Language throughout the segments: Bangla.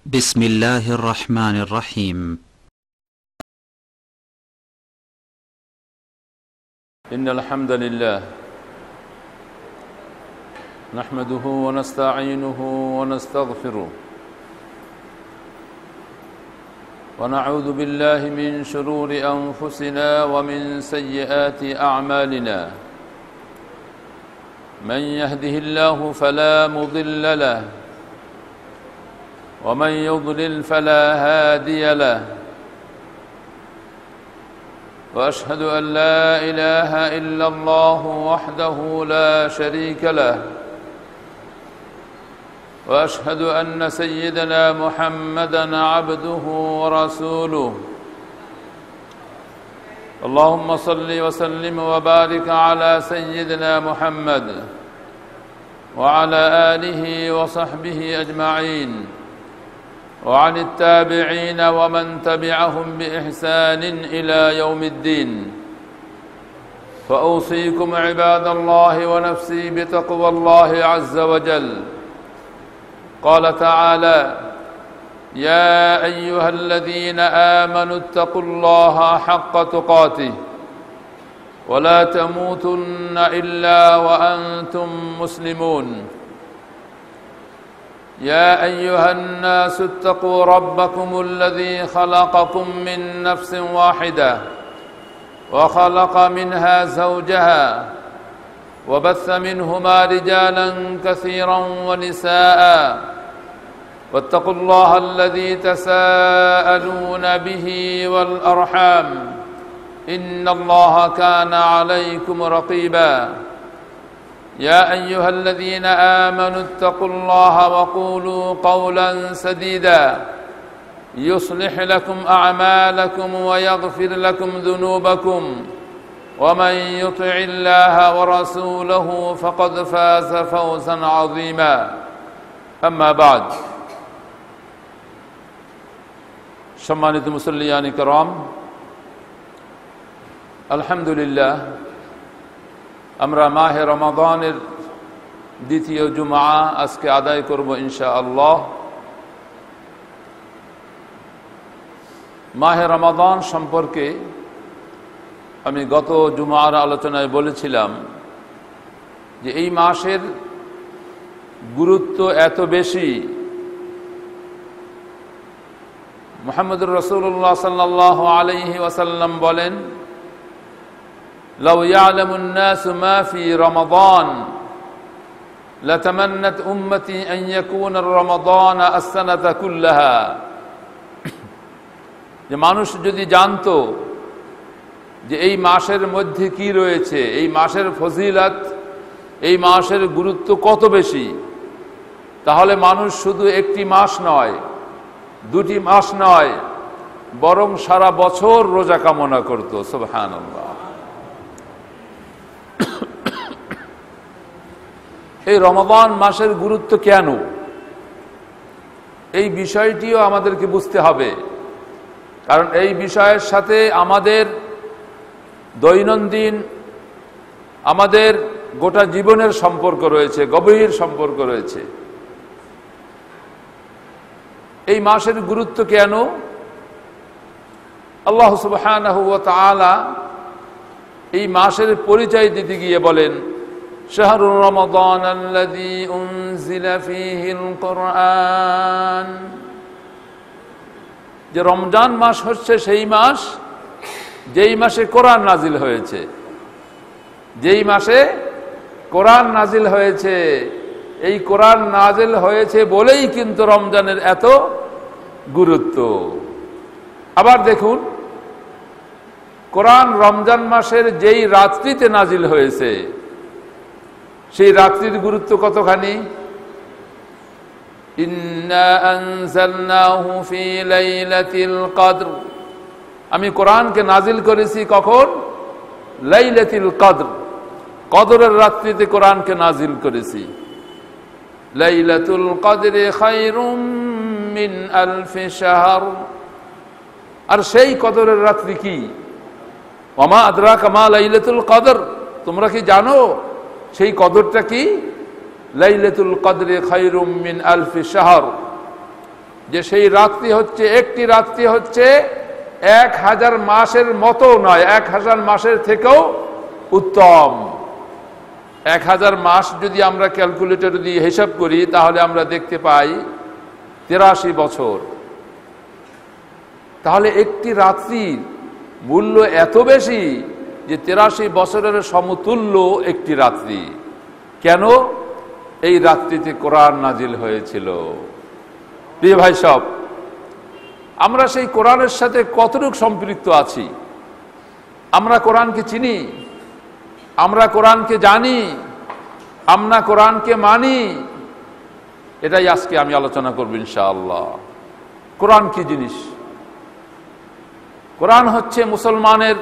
بسم الله الرحمن الرحيم. إن الحمد لله نحمده ونستعينه ونستغفره ونعوذ بالله من شرور أنفسنا ومن سيئات أعمالنا من يهده الله فلا مضل له ومن يضلل فلا هادي له وأشهد أن لا إله إلا الله وحده لا شريك له وأشهد أن سيدنا محمدًا عبده ورسوله اللهم صل وسلم وبارك على سيدنا محمد وعلى آله وصحبه أجمعين وعن التابعين ومن تبعهم بإحسان إلى يوم الدين فأوصيكم عباد الله ونفسي بتقوى الله عز وجل قال تعالى يا أيها الذين آمنوا اتقوا الله حق تقاته ولا تموتن إلا وأنتم مسلمون يا أيها الناس اتقوا ربكم الذي خلقكم من نفس واحدة وخلق منها زوجها وبث منهما رجالا كثيرا ونساء واتقوا الله الذي تساءلون به والأرحام إن الله كان عليكم رقيبا يا أيها الذين آمنوا اتقوا الله وقولوا قولا سديدا يصلح لكم أعمالكم ويغفر لكم ذنوبكم ومن يطع الله ورسوله فقد فاز فوزا عظيما أما بعد সম্মানিত মুসল্লিয়ান কিরাম আলহামদুলিল্লাহ আমরা মাহে রমাদানের দ্বিতীয় জুমআ আজকে আদায় করব ইনশাআল্লাহ। মাহে রমাদান সম্পর্কে আমি গত জুমআর আলোচনায় বলেছিলাম যে এই মাসের গুরুত্ব এত বেশি, মুহাম্মদুর রাসূলুল্লাহ সাল্লাল্লাহু আলাইহি ওয়াসাল্লাম বলেন লাউ ইয়ালামুন নাসু মা ফি রমাদান লাতামান্নাত উম্মতি আন ইয়াকুনা রমাদান আস-সানাতা কুল্লাহা। যে মানুষ যদি জানতো যে এই মাসের মধ্যে কি রয়েছে, এই মাসের ফজিলত, এই মাসের গুরুত্ব কত বেশি, তাহলে মানুষ শুধু একটি মাস নয়, দুটি মাস নয়, বরং সারা বছর রোজা কামনা করত। সুবহানাল্লাহ। এই রমাদান মাসের গুরুত্ব কেন, এই বিষয়টিও আমাদেরকে বুঝতে হবে, কারণ এই বিষয়ের সাথে আমাদের দৈনন্দিন আমাদের গোটা জীবনের সম্পর্ক রয়েছে, গভীর সম্পর্ক রয়েছে। এই মাসের গুরুত্ব কেন, আল্লাহ সুবহানাহু ওয়া তাআলা এই মাসের পরিচয় দিতে গিয়ে বলেন শাহরুর রমাদান আল্লাযী উনজিলা ফীহিল কুরআন, যে রমজান মাস হচ্ছে সেই মাস যেই মাসে কোরআন নাজিল হয়েছে, যেই মাসে কোরআন নাজিল হয়েছে। এই কোরআন নাজিল হয়েছে বলেই কিন্তু রমজানের এত গুরুত্ব। আবার দেখুন, কোরআন রমজান মাসের যেই রাত্রিতে নাজিল হয়েছে, সেই রাত্রির গুরুত্ব কতখানি। ইন্না আনজালনাহু ফি লাইলাতিল কদর, আমি কোরআনকে নাজিল করেছি কখন? লাইলাতুল কদর, কদরের রাত্রিতে কোরআনকে নাজিল করেছি। লাইলাতুল কদরি খায়রুম মিন আলফি শাহর, আর সেই কদরের রাত্রি কি? ওমা আদরাকা মা লাইলাতুল কদর, তোমরা কি জানো সেই কদরটা কি? লাইলাতুল কদরি খায়রুম মিন আলফি শাহর। যে সেই রাত্রি হচ্ছে, একটি রাত্রি হচ্ছে 1000 মাসের মতো নয়, 1000 মাসের থেকেও উত্তম। 1000 মাস যদি আমরা ক্যালকুলেটর দিয়ে হিসাব করি তাহলে আমরা দেখতে পাই 83 বছর। তাহলে একটি রাত্রির মূল্য এত বেশি যে 83 বছরের সমতুল্য একটি রাত্রি। কেন? এই রাত্রিতে কোরআন নাজিল হয়েছিল। প্রিয় ভাই সব, আমরা সেই কোরআনের সাথে কতটুকু সম্পৃক্ত আছি? আমরা কোরআনকে চিনি, আমরা কোরআনকে জানি, আমরা কোরআনকে মানি। এটাই আজকে আমি আলোচনা করব ইনশাআল্লাহ। কোরআন কি জিনিস? কোরআন হচ্ছে মুসলমানের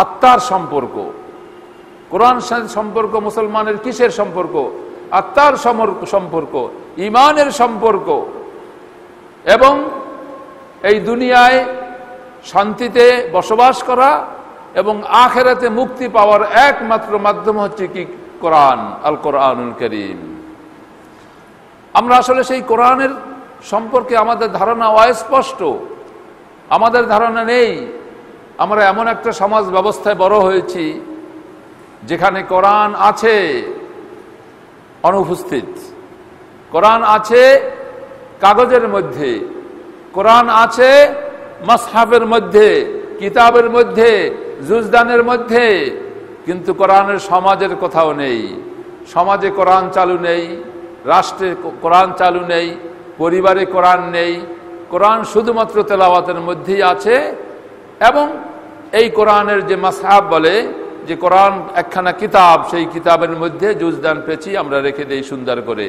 আত্মার সম্পর্ক। কোরআন সাথে সম্পর্ক মুসলমানের কিসের সম্পর্ক? আত্মার সম্পর্ক, ঈমানের সম্পর্ক। এবং এই দুনিয়ায় শান্তিতে বসবাস করা এবং আখিরাতে মুক্তি পাওয়ার একমাত্র মাধ্যম হচ্ছে কি? কোরআন, আল কোরআনুল কারীম। আমরা আসলে সেই কোরআনের সম্পর্কে আমাদের ধারণা অস্পষ্ট, আমাদের ধারণা নেই। আমরা এমন একটা সমাজ ব্যবস্থায় বড় হয়েছি যেখানে কোরআন আছে অনুপস্থিত, কোরআন আছে কাগজের মধ্যে, কোরআন আছে মাসহাফের মধ্যে, কিতাবের মধ্যে, জুজদানের মধ্যে, কিন্তু কোরআনের সমাজের কোথাও নেই। সমাজে কোরআন চালু নেই, রাষ্ট্রে কোরআন চালু নেই, পরিবারে কোরআন নেই। কোরআন শুধুমাত্র তেলাওয়াতের মধ্যেই আছে। এবং এই কোরআনের যে মাসহাফ বলে, যে কোরআন একখানা কিতাব, সেই কিতাবের মধ্যে জুজদান পেঁচিয়ে আমরা রেখে দেই সুন্দর করে।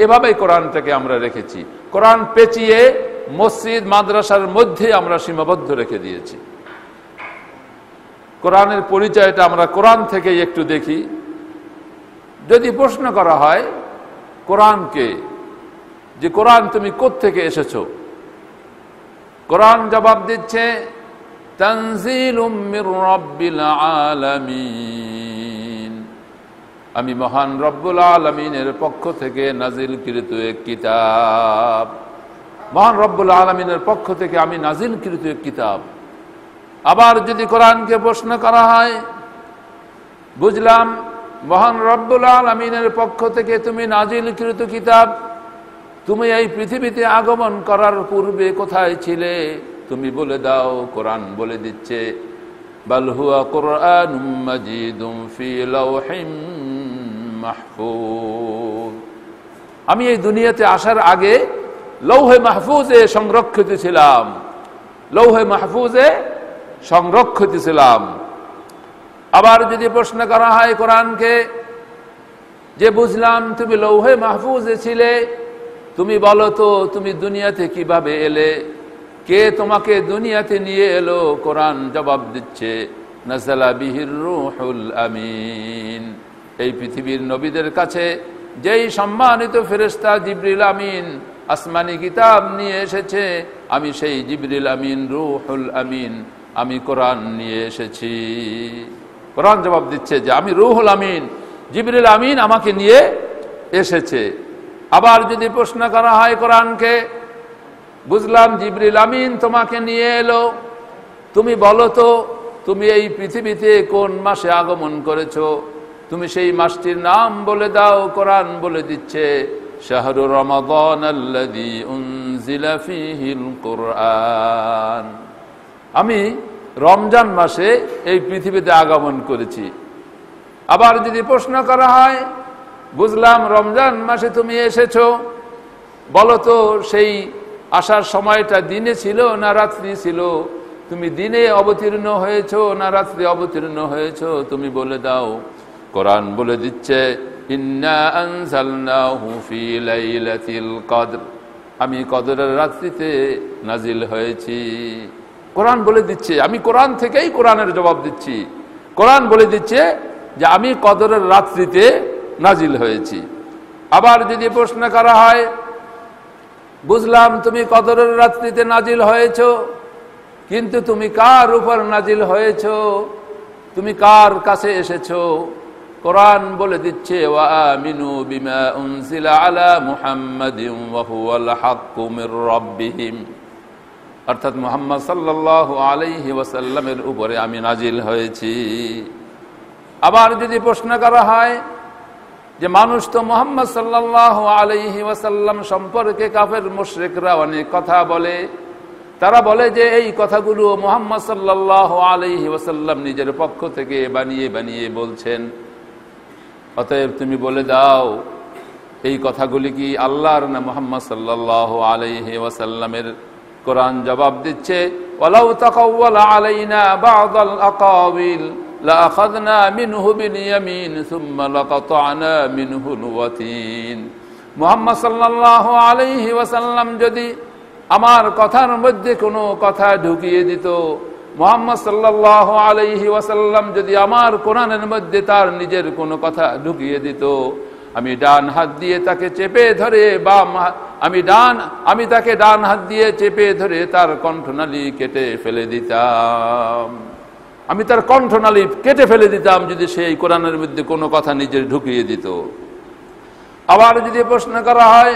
এভাবেই কোরআনটাকে আমরা রেখেছি। কোরআন পেঁচিয়ে মসজিদ মাদ্রাসার মধ্যে আমরা সীমাবদ্ধ রেখে দিয়েছি। কোরআনের পরিচয়টা আমরা কোরআন থেকেই একটু দেখি। যদি প্রশ্ন করা হয় কোরআনকে, যে কোরআন তুমি কোত্থেকে এসেছো, কোরআন জবাব দিচ্ছে তানজিলুম মির রাব্বিল আলামিন, আমি মহান রব্বুল আলামিনের পক্ষ থেকে নাজিলকৃত এক কিতাব। মহান রব্বুল আলামিনের পক্ষ থেকে আমি নাজিলকৃত এক কিতাব। আবার যদি কোরআনকে প্রশ্ন করা হয়, বুঝলাম মহান রব্বুল আলামিনের পক্ষ থেকে তুমি নাজিলকৃত কিতাব, তুমি এই পৃথিবীতে আগমন করার পূর্বে কোথায় ছিলে? তুমি বলে দাও। কোরআন বলে দিচ্ছে বাল হুয়া কুরআনুম মাজিদুম ফি লাওহিম মাহফুজ, আমি এই দুনিয়াতে আসার আগে লৌহে মাহফুজে সংরক্ষিত ছিলাম, লৌহে মাহফুজে সংরক্ষিত ছিলাম। আবার যদি প্রশ্ন করা হয় কোরআনকে, যে বুঝলাম তুমি লৌহে মাহফুজে ছিলে, তুমি বলো তো তুমি দুনিয়াতে কিভাবে এলে? কে তোমাকে দুনিয়াতে নিয়ে এলো? কোরআন জবাব দিচ্ছে নাযালা বিহির রূহুল আমিন, এই পৃথিবীর নবীদের কাছে যেই সম্মানিত ফেরেশতা জিবরিল আমিন আসমানি কিতাব নিয়ে এসেছে, আমি সেই জিবরিল আমিন, রূহুল আমিন, আমি কোরআন নিয়ে এসেছি। কোরআন জবাব দিচ্ছে যে আমি রূহুল আমিন, জিবরিল আমিন আমাকে নিয়ে এসেছে। আবার যদি প্রশ্ন করা হয় কোরআনকে, বুঝলাম জিবরিল আমিন তোমাকে নিয়ে এলো, তুমি বলো তো তুমি এই পৃথিবীতে কোন মাসে আগমন করেছো? তুমি সেই মাসটির নাম বলে দাও। কোরআন বলে দিচ্ছে শাহরু রমাদান আল্লাযী উনজিলা ফীহিল কুরআন, আমি রমজান মাসে এই পৃথিবীতে আগমন করেছি। আবার যদি প্রশ্ন করা হয়, বুঝলাম রমজান মাসে তুমি এসেছো, বলো তো সেই আসার সময়টা দিনে ছিল না রাত্রি ছিল? তুমি দিনে অবতীর্ণ হয়েছো না রাত্রি অবতীর্ণ হয়েছো? তুমি বলে দাও। কোরআন বলে দিচ্ছে ইন্না আনজালনাহু ফি লাইলাতিল কদর, আমি কদরের রাত্রিতে নাজিল হয়েছি। কোরআন বলে দিচ্ছে, আমি কোরআন থেকেই কোরআনের জবাব দিচ্ছি। কোরআন বলে দিচ্ছে যে আমি কদরের রাত্রিতে নাজিল হয়েছি। আবার যদি প্রশ্ন করা হয়, বুঝলাম তুমি কদরের রাত্রিতে নাজিল হয়েছো, কিন্তু তুমি কার উপর নাজিল হয়েছো? তুমি কার কাছে এসেছো? কোরআন বলে দিচ্ছে ওয়া আমিনু বিমা উনজিলা আলা মুহাম্মাদিন ওয়া হুয়াল হাক্কু মির রাব্বিহিম, অর্থাৎ মুহাম্মদ সাল্লাল্লাহু আলাইহি ওয়াসাল্লামের উপরে আমি নাজিল হয়েছি। আবার যদি প্রশ্ন করা হয় যে মানুষ তো মুহাম্মদ সাল্লাল্লাহু আলাইহি ওয়াসাল্লাম সম্পর্কে কাফের মুশরিকরা অনেক কথা বলে, তারা বলে যে এই কথাগুলো মুহাম্মদ সাল্লাল্লাহু আলাইহি ওয়াসাল্লাম নিজের পক্ষ থেকে বানিয়ে বানিয়ে বলছেন, অতএব তুমি বলে দাও এই কথাগুলি কি আল্লাহর না মুহাম্মদ সাল্লাল্লাহু আলাইহি ওয়াসাল্লামের? কোরআন জবাব দিচ্ছে ওয়ালাউ তাকাওয়ালা আলাইনা বা'দাল আকাবিল লাআখাযনা মিনহু বিল ইয়ামিন সুম্মা লাকাতা'না মিনহুল ওয়াতিন। মুহাম্মদ সাল্লাল্লাহু আলাইহি ওয়াসাল্লাম যদি আমার কথার মধ্যে কোনো কথা ঢুকিয়ে দিত, মুহাম্মদ সাল্লাল্লাহু আলাইহি ওয়াসাল্লাম যদি আমার কোরআনের মধ্যে তার নিজের কোনো কথা ঢুকিয়ে দিত, আমি ডান হাত দিয়ে তাকে চেপে ধরে আমি তাকে ডান হাত দিয়ে চেপে ধরে তার কণ্ঠনালী কেটে ফেলে দিতাম। আমি তার কণ্ঠনালী কেটে ফেলে দিতাম যদি সেই কোরআনের মধ্যে কোনো কথা নিজের ঢুকিয়ে দিত। আবার যদি প্রশ্ন করা হয়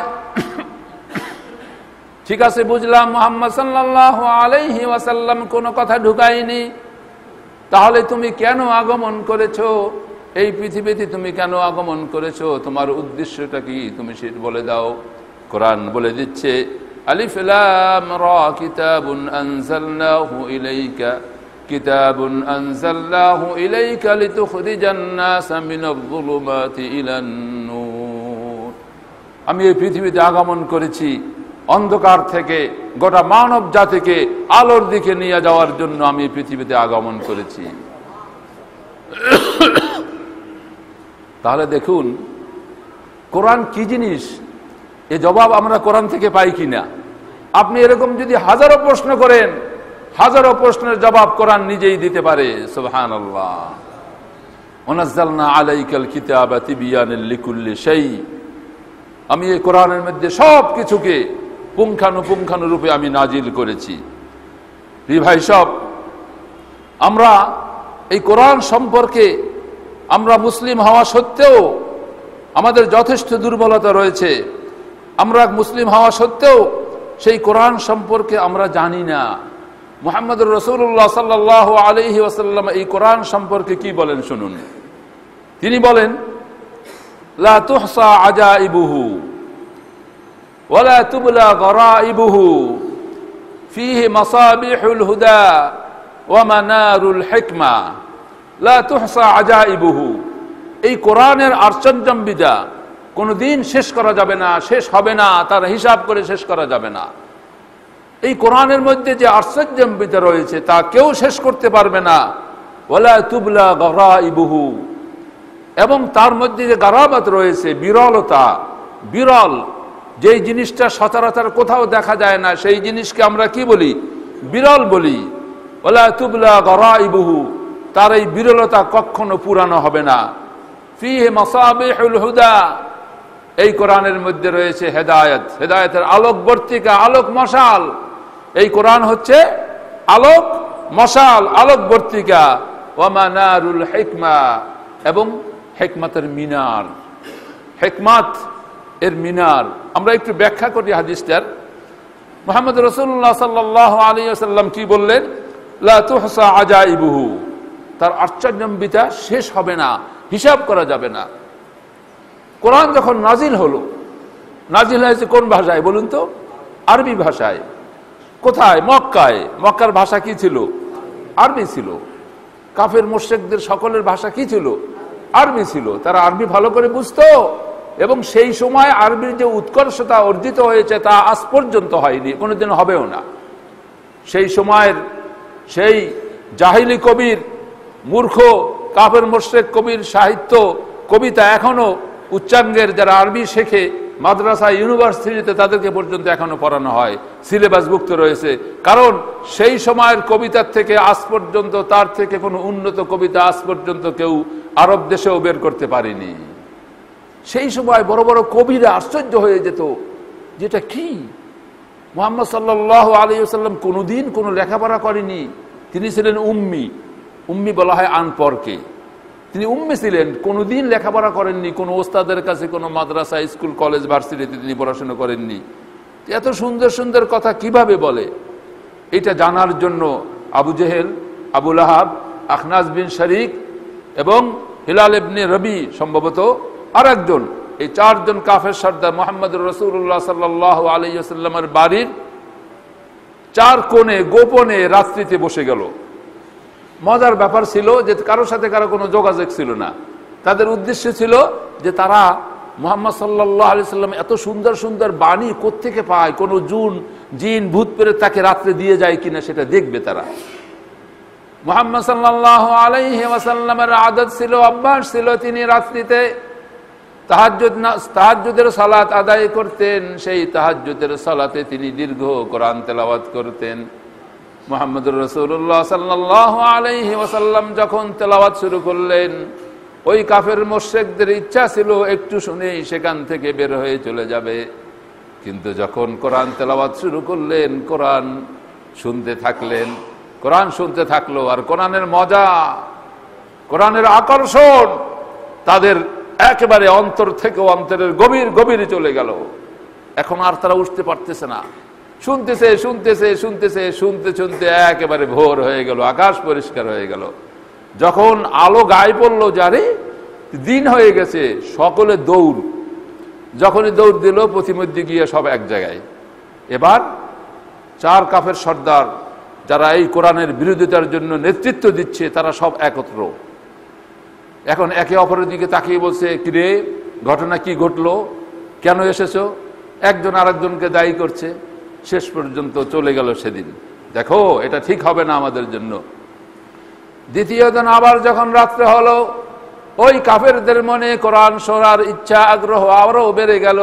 ঠিক আছে বুঝলাম মুহাম্মদ সাল্লাল্লাহু আলাইহি ওয়াসাল্লাম কোনো কথা ঢুকায়নি, তাহলে তুমি কেন আগমন করেছো? এই পৃথিবীতে তুমি কেন আগমন করেছো? তোমার উদ্দেশ্যটা কি তুমি সেটা বলে দাও। কোরআন বলে দিচ্ছে আলিফ লাম রা কিতাবুন আনজালনাহু ইলাইকা লিতুখরিজান নাসা মিনাল যুলুমাতি ইলান নূর। আমি এই পৃথিবীতে আগমন করেছি অন্ধকার থেকে গোটা মানব জাতিকে আলোর দিকে নিয়ে যাওয়ার জন্য আমি পৃথিবীতে আগমন করেছি। তাহলে দেখুন কোরআন কি জিনিস, এ জবাব আমরা কোরআন থেকে পাই কিনা। আপনি এরকম যদি হাজারো প্রশ্ন করেন, হাজারো প্রশ্নের জবাব কোরআন নিজেই দিতে পারে। সুবহানাল্লাহ। ওয়ানাজ্জালনা আলাইকাল কিতাবা তিবিয়ানাল লিকুল্লি শাই। আমি এই কোরআনের মধ্যে সব কিছুকে পুঙ্খানুপুঙ্খানুরূপে আমি নাজিল করেছি। ভাই সব, আমরা এই কোরআন সম্পর্কে আমরা মুসলিম হওয়া সত্ত্বেও আমাদের যথেষ্ট দুর্বলতা রয়েছে। আমরা মুসলিম হওয়া সত্ত্বেও সেই কোরআন সম্পর্কে আমরা জানি না। মুহাম্মদুর রাসূলুল্লাহ সাল্লাল্লাহু আলাইহি ওয়াসাল্লাম এই কোরআন সম্পর্কে কি বলেন শুনুন। তিনি বলেন লা তুহসা আজাইবুহু ওয়ালা তুবলা গরাইবুহু ফীহি মাসাবিহুল হুদা ওয়া মানারুল হিকমা লা তুহসা আজাইবুহু। এই কোরআনের আশ্চর্যম্বিতা কোনোদিন শেষ করা যাবে না, শেষ হবে না, তার হিসাব করে শেষ করা যাবে না। এই কোরআনের মধ্যে যে আশ্চর্যম্বিতা রয়েছে তা কেউ শেষ করতে পারবে না। ওয়ালা তুবলা গরাইবুহু, এবং তার মধ্যে যে গারাবাত রয়েছে, বিরলতা, বিরল যেই জিনিসটা সচরাচর কোথাও দেখা যায় না সেই জিনিসকে আমরা কি বলি? বিরল বলি। ওয়ালা তুবলা গরাইবুহু, তার এই বিরলতা কখনো পুরানো হবে না। ফীহি মাসাবিহুল হুদা, এই কোরআনের মধ্যে রয়েছে হেদায়েত, হেদায়েতের আলোক বর্তিকা, আলোক মশাল। এই কোরআন হচ্ছে আলোক মশাল, আলোক বর্তিকা। ওয়া মানারুল হিকমা, এবং হিকমতের মিনার, হিকমত এর মিনার। আমরা একটু ব্যাখ্যা করি হাদিসটার। মুহাম্মদ রাসূলুল্লাহ সাল্লাল্লাহু আলাইহি ওয়াসাল্লাম কি বললেন? লা তুহসা আজাইবুহু, তার আশ্চর্যম্বিতা শেষ হবে না, হিসাব করা যাবে না। কোরআন যখন নাজিল হলো, নাজিল হয়েছে কোন ভাষায় বলুন তো? আরবি ভাষায়। কোথায়? মক্কায়। মক্কার ভাষা কি ছিল? আরবি ছিল। কাফের মুশরিকদের সকলের ভাষা কি ছিল? আরবি ছিল। তারা আরবি ভালো করে বুঝতো, এবং সেই সময় আরবির যে উৎকর্ষতা অর্জিত হয়েছে তা আজ পর্যন্ত হয়নি, কোনোদিন হবেও না। সেই সময়ের সেই জাহিলি কবির, মূর্খ কাফের মুশরিক কবির সাহিত্য, কবিতা এখনো উচ্চাঙ্গের যারা আরবি শেখে মাদ্রাসা, ইউনিভার্সিটিতে তাদেরকে পর্যন্ত এখনো পড়ানো হয়, সিলেবাসভুক্ত রয়েছে। কারণ সেই সময়ের কবিতার থেকে আজ পর্যন্ত তার থেকে কোনো উন্নত কবিতা আজ পর্যন্ত কেউ আরব দেশেও বের করতে পারেনি। সেই সময় বড় বড় কবিরা আশ্চর্য হয়ে যেত, যেটা কি? মুহাম্মদ সাল্লাল্লাহু আলাইহি ওয়াসাল্লাম কোনোদিন কোনো লেখাপড়া করেনি, তিনি ছিলেন উম্মি। উম্মি বলা হয় আনপড়কে। তিনি উম্মি ছিলেন, কোনোদিন লেখাপড়া করেননি, কোনো ওস্তাদের কাছে, কোনো মাদ্রাসা, স্কুল, কলেজ, ভার্সিটিতে তিনি পড়াশোনা করেননি। এত সুন্দর সুন্দর কথা কিভাবে বলে? এটা জানার জন্য আবু জেহেল, আবু লাহাব, আখনাস বিন শরিক এবং হিলাল ইবনে রবি, সম্ভবত আর একজন, এই চারজন কাফের সর্দার মুহাম্মদুর রাসূলুল্লাহ সাল্লাল্লাহু আলাইহি ওয়াসাল্লামের বাড়ির চার কোণে গোপনে রাত্রিতে বসে গেল। মজার ব্যাপার ছিল যে কারোর সাথে কারো কোনো যোগাযোগ ছিল না। তাদের উদ্দেশ্য ছিল যে তারা মুহাম্মদ সাল্লাল্লাহু আলাইহি ওয়াসাল্লাম এত সুন্দর সুন্দর বাণী কোত্থেকে পায়, কোনো জিন ভূত পেরে তাকে রাত্রে দিয়ে যায় কিনা সেটা দেখবে তারা। মুহাম্মদ সাল্লাল্লাহু আলাইহি ওয়াসাল্লামের আদত ছিল, অভ্যাস ছিল, তিনি রাত্রিতে তাহাজ্জুদের সালাত আদায় করতেন। সেই তাহাজ্জুদের সালাতে তিনি দীর্ঘ কোরআন তেলাওয়াত করতেন। মুহাম্মদুর রাসূলুল্লাহ সাল্লাল্লাহু আলাইহি ওয়াসাল্লাম যখন তেলাওয়াত শুরু করলেন, ওই কাফের মুশরিকদের ইচ্ছা ছিল একটু শুনেই সেখান থেকে বের হয়ে চলে যাবে, কিন্তু যখন কোরআন তেলাওয়াত শুরু করলেন, কোরআন শুনতে থাকলেন, কোরআন শুনতে থাকলো। আর কোরআনের মজা, কোরআনের আকর্ষণ তাদের একেবারে অন্তর থেকে অন্তরের গভীর গভীরে চলে গেল। এখন আর তারা উঠতে পারতেছে না, শুনতেছে শুনতেছে শুনতেছে, শুনতে শুনতে একেবারে ভোর হয়ে গেল, আকাশ পরিষ্কার হয়ে গেল। যখন আলো গায়ে পড়লো, যারে দিন হয়ে গেছে, সকলে দৌড়। যখনই দৌড় দিল, পথিমধ্যে গিয়ে সব এক জায়গায়। এবার চার কাফের সর্দার যারা এই কোরআনের বিরোধিতার জন্য নেতৃত্ব দিচ্ছে, তারা সব একত্র। এখন একে অপরের দিকে তাকিয়ে বলছে, কিরে, ঘটনা কি ঘটলো, কেন এসেছো? একজন আরেকজনকে দায়ী করছে। শেষ পর্যন্ত চলে গেল সেদিন। দেখো, এটা ঠিক হবে না আমাদের জন্য। দ্বিতীয় দিন আবার যখন রাত্রে হলো, ওই কাফেরদের মনে কোরআন শোনার ইচ্ছা, আগ্রহ আরো বেড়ে গেল।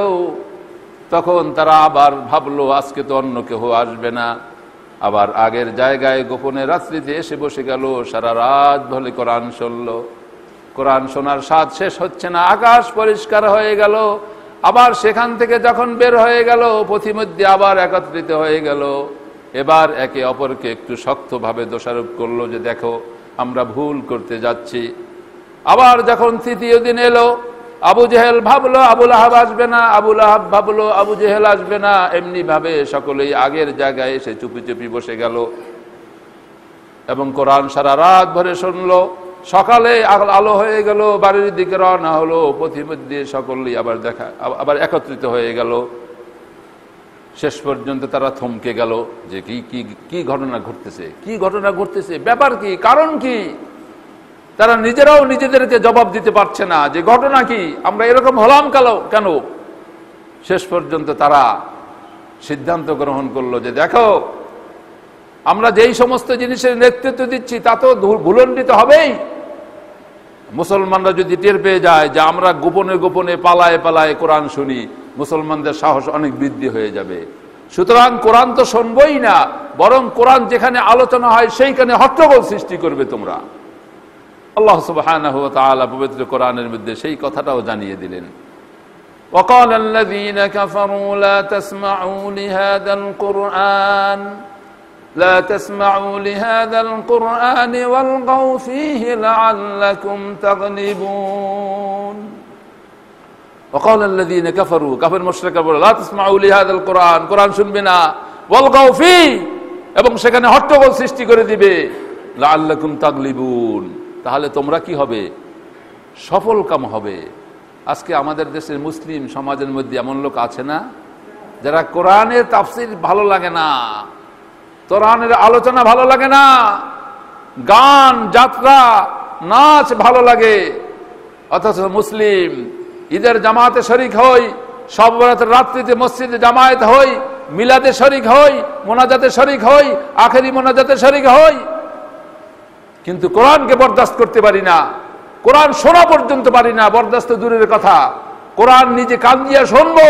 তখন তারা আবার ভাবলো, আজকে তো অন্য কেউ আসবে না। আবার আগের জায়গায় গোপনে রাত্রিতে এসে বসে গেল। সারা রাত ধরে কোরআন শুনলো। কোরআন শোনার স্বাদ শেষ হচ্ছে না, আকাশ পরিষ্কার হয়ে গেল। আবার সেখান থেকে যখন বের হয়ে গেল, পথিমধ্যে আবার একত্রিত হয়ে গেল। এবার একে অপরকে একটু শক্তভাবে দোষারোপ করলো যে দেখো, আমরা ভুল করতে যাচ্ছি। আবার যখন তৃতীয় দিন এলো, আবু জেহেল ভাবলো আবু লাহাব আসবে না, আবু লাহাব ভাবলো আবু জেহেল আসবে না। এমনি ভাবে সকলেই আগের জায়গায় এসে চুপি চুপি বসে গেল এবং কোরআন সারা রাত ভরে শুনলো। সকালে আলো হয়ে গেল, বাড়ির দিকে রওনা হলো। পথিমধ্যে সকলেই আবার একত্রিত হয়ে গেল। শেষ পর্যন্ত তারা থমকে গেল যে কি ঘটনা ঘটতেছে, কি ঘটনা ঘটতেছে, ব্যাপার কি, কারণ কি? তারা নিজেরাও নিজেদেরকে জবাব দিতে পারছে না যে ঘটনা কি, আমরা এরকম হলাম কেন? শেষ পর্যন্ত তারা সিদ্ধান্ত গ্রহণ করলো যে দেখো, আমরা যেই সমস্ত জিনিসের নেতৃত্ব দিচ্ছি তা তো ভুলণ্ডিত হবেই। মুসলমানরা যদি টের পেয়ে যায় যে আমরা গোপনে গোপনে পালায় পালায় কোরআন শুনি, মুসলমানদের সাহস অনেক বৃদ্ধি হয়ে যাবে। সুতরাং কোরআন তো শুনবই না, বরং কোরআন যেখানে আলোচনা হয় সেইখানে হট্টগোল সৃষ্টি করবে তোমরা। আল্লাহ সুবহানাহু ওয়া তাআলা পবিত্র কোরআনের মধ্যে সেই কথাটাও জানিয়ে দিলেন। وقال الذين كفروا لا تسمعوا لهذا القرآن لا تسمعوا لهذا القرآن والغوا فيه لعلكم تغلبون وقال الذين كفروا কাফের মুশরিকরা বলে لا تسمعوا لهذا القرآن, কোরআন শুনবে না, والغوا فيه, এবং সেখানে হট্টগোল সৃষ্টি করে দিবে, لعلكم تغلبون, তাহলে তোমরা কি হবে, সফল কাম হবে। আজকে আমাদের দেশের মুসলিম সমাজের মধ্যে এমন লোক আছে না যারা কোরআনের তাফসীর ভালো লাগে না, কোরআনের আলোচনা ভালো লাগে না, গান, যাত্রা, নাচ ভালো লাগে, অথচ মুসলিম ঈদের জামাতে শরীক হই, শব বরাতের রাত্রিতে মসজিদে জামায়াত হই, মিলাদে শরীক হই, মোনাজাতে শরীক হই, আখেরি মোনাজাতে শরীক হই, কিন্তু কোরআনকে বরদাস্ত করতে পারি না, কোরআন শোনা পর্যন্ত পারি না, বরদাস্ত দূরের কথা, কোরআন নিজে কান দিয়া শুনবো,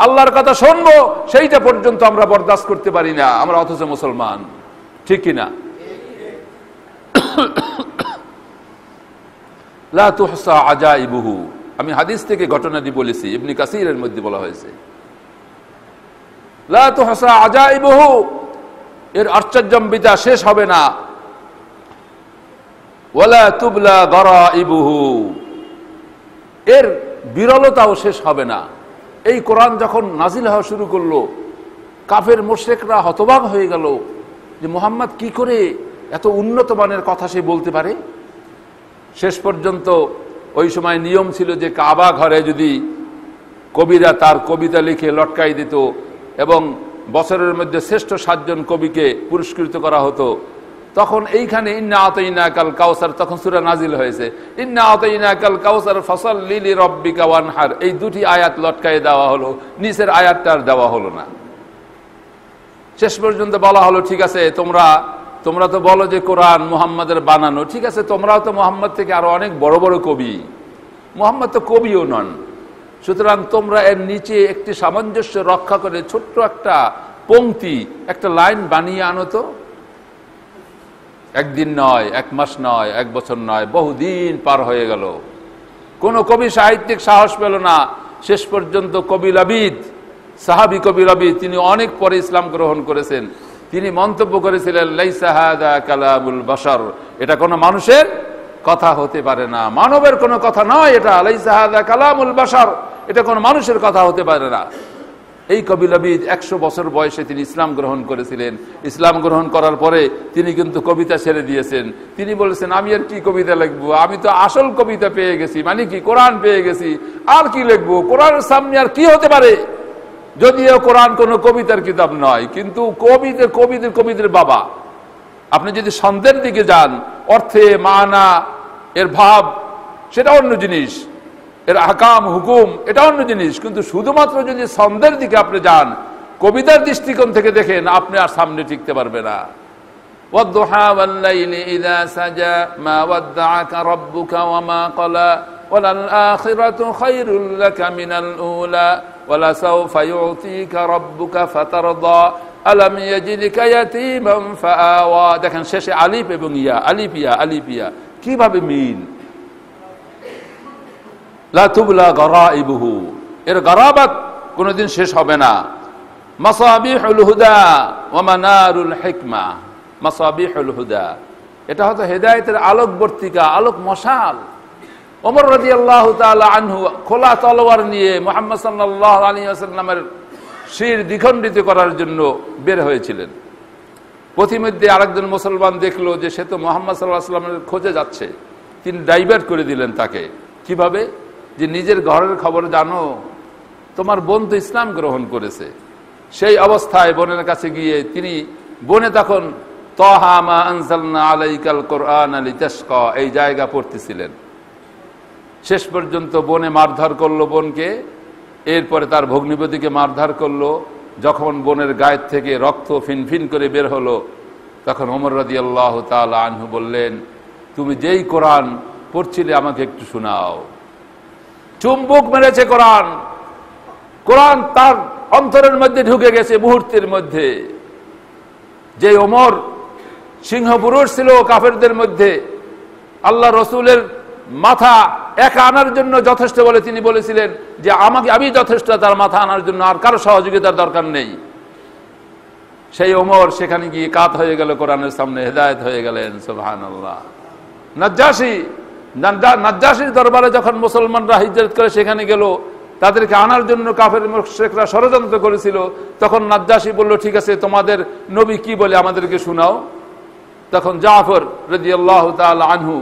আল্লাহর কথা শুনবো, সেইটা পর্যন্ত আমরা বরদাস্ত করতে পারি না আমরা, অথচ মুসলমান। ঠিক কিনা? লা তুহসা আজাইবুহু, আমি হাদিস থেকে ঘটনাটি বলেছি, ইবনে কাসিরের মধ্যে বলা হয়েছে লা তুহসা আজাইবুহু, এর আশ্চর্যম্বিতা শেষ হবে না। ওয়ালা তুবলা গরাইবুহু, এর বিরলতাও শেষ হবে না। এই কোরআন যখন নাজিল হওয়া শুরু করলো, কাফের মুশরিকরা হতবাক হয়ে গেল যে মুহাম্মদ কি করে এত উন্নত মানের কথা সে বলতে পারে। শেষ পর্যন্ত ওই সময় নিয়ম ছিল যে কাবা ঘরে যদি কবিরা তার কবিতা লিখে লটকাই দিত এবং বছরের মধ্যে শ্রেষ্ঠ 7 জন কবিকে পুরস্কৃত করা হতো, তখন এইখানে ইন্না আতাইনাকাল কাউসার, তখন সূরা নাজিল হয়েছে ইন্না আতাইনাকাল কাউসার ফাসাল্লি লিরাব্বিকা ওয়ানহার, এই দুটি আয়াত লটকাই দেওয়া হলো, নিচের আয়াতটা আর দেওয়া হলো না। শেষ পর্যন্ত বলা হলো ঠিক আছে, তোমরা তো বলো যে কোরআন মুহাম্মাদের বানানো, ঠিক আছে, তোমরাও তো মুহাম্মদ থেকে আরো অনেক বড় বড় কবি, মুহাম্মদ তো কবিও নন, সুতরাং তোমরা এর নিচে একটি সামঞ্জস্য রক্ষা করে ছোট্ট একটা পংক্তি, একটা লাইন বানিয়ে আনো তো। একদিন নয়, 1 মাস নয়, 1 বছর নয়, বহুদিন পার হয়ে গেল, কোন কবি সাহিত্যিক সাহস পেল না। শেষ পর্যন্ত কবি লাবিদ, সাহাবী কবি লাবিদ, তিনি অনেক পরে ইসলাম গ্রহণ করেছেন, তিনি মন্তব্য করেছিলেন লাইসা হাযা কালামুল বাশার, এটা কোনো মানুষের কথা হতে পারে না, মানবের কোনো কথা নয় এটা, লাইসা হাযা কালামুল বাশার, এটা কোনো মানুষের কথা হতে পারে না। এই কবি লাবিদ 100 বছর বয়সে তিনি ইসলাম গ্রহণ করেছিলেন। ইসলাম গ্রহণ করার পরে তিনি কিন্তু কবিতা ছেড়ে দিয়েছেন। তিনি বলেছেন আমি আর কি কবিতা লিখবো, আমি তো আসল কবিতা পেয়ে গেছি, মানে কি কোরআন পেয়ে গেছি, আর কি লিখবো, কোরআনের সামনে আর কি হতে পারে। যদিও কোরআন কোনো কবিতার কিতাব নয়, কিন্তু কবিদের বাবা। আপনি যদি ছন্দের দিকে যান, অর্থে মানা, এর ভাব সেটা অন্য জিনিস, এর আহকাম হুকুম এটা অন্য জিনিস, কিন্তু শুধুমাত্র যদি ছন্দের দিকে আপনি যান, কবিতার দৃষ্টিকোণ থেকে দেখেন, আপনি আর সামনে টিকতে পারবে না। ওয়াদ-দুহা ওয়াল-লাইলি ইযা সাজা মা ওয়াদ্দাআকা রাব্বুকা ওয়া মা ক্বালা ওয়ালাল আখিরাতু খায়রুল লাকা মিনাল উলা ওয়ালাসাওফা ইউতিকা রাব্বুকা ফাতারদা আলাম ইয়াজিদকা ইয়াতীমান ফাআওয়া। দেখেন শেষে আলিফ এবং ইয়া, আলিফ ইয়া কিভাবে মিল। লা তুবলা গরাইবুহু, এর গরাবাত কোনদিন শেষ হবে না। মাসাবিহুল হুদা ওয়া মানারুল হিকমা, মাসাবিহুল হুদা, এটা হয়তো হেদায়েতের আলোকবর্তিকা, আলোক মশাল। ওমর রাদিয়াল্লাহু তাআলা আনহু খোলা তলোয়ার নিয়ে মুহাম্মদ সাল্লাল্লাহু আলাইহি ওয়াসাল্লামের শির দ্বিখণ্ডিত করার জন্য বের হয়েছিলেন। পথিমধ্যে আরেকজন মুসলমান দেখলো যে সে তো মুহাম্মদ সাল্লাল্লাহু আলাইহি ওয়াসাল্লামের খোঁজে যাচ্ছে, তিনি ডাইভার্ট করে দিলেন তাকে। কিভাবে? যে নিজের ঘরের খবর জানো, তোমার বোন তো ইসলাম গ্রহণ করেছে। সেই অবস্থায় বোনের কাছে গিয়ে তিনি, বোনে তখন তাহা মা আনজালনা আলাইকাল কুরআনা লিতাশকা এই জায়গা পড়তেছিলেন। শেষ পর্যন্ত বোনে মারধর করলো বোনকে, এরপরে তার ভগ্নিপতিকে মারধর করলো। যখন বোনের গায়ের থেকে রক্ত ফিনফিন করে বের হলো, তখন ওমর রাদিয়াল্লাহু তাআলা আনহু বললেন, তুমি যেই কোরআন পড়ছিলে আমাকে একটু শোনাও। চুম্বক মেরেছে কোরআন, কোরআন তার অন্তরের মধ্যে ঢুকে গেছে মুহূর্তের মধ্যে। যে ওমর সিংহ পুরুষ ছিল কাফেরদের মধ্যে, আল্লাহ রসুলের মাথা একা আনার জন্য যথেষ্ট বলে তিনি বলেছিলেন যে আমি যথেষ্ট তার মাথা আনার জন্য, আর কারো সহযোগিতার দরকার নেই। সেই ওমর সেখানে গিয়ে কাত হয়ে গেল কোরআনের সামনে, হেদায়েত হয়ে গেলেন। সুবহানাল্লাহ। নাজ্জাশীর দরবারে যখন মুসলমানরা হিজরত করে সেখানে গেল, তাদেরকে আনার জন্য কাফের মুশরিকরা ষড়যন্ত্র করেছিল, তখন নাজ্জাশী বলল ঠিক আছে তোমাদের নবী কি বলে আমাদেরকে শোনাও। তখন জাফর রাদিয়াল্লাহু তাআলা আনহু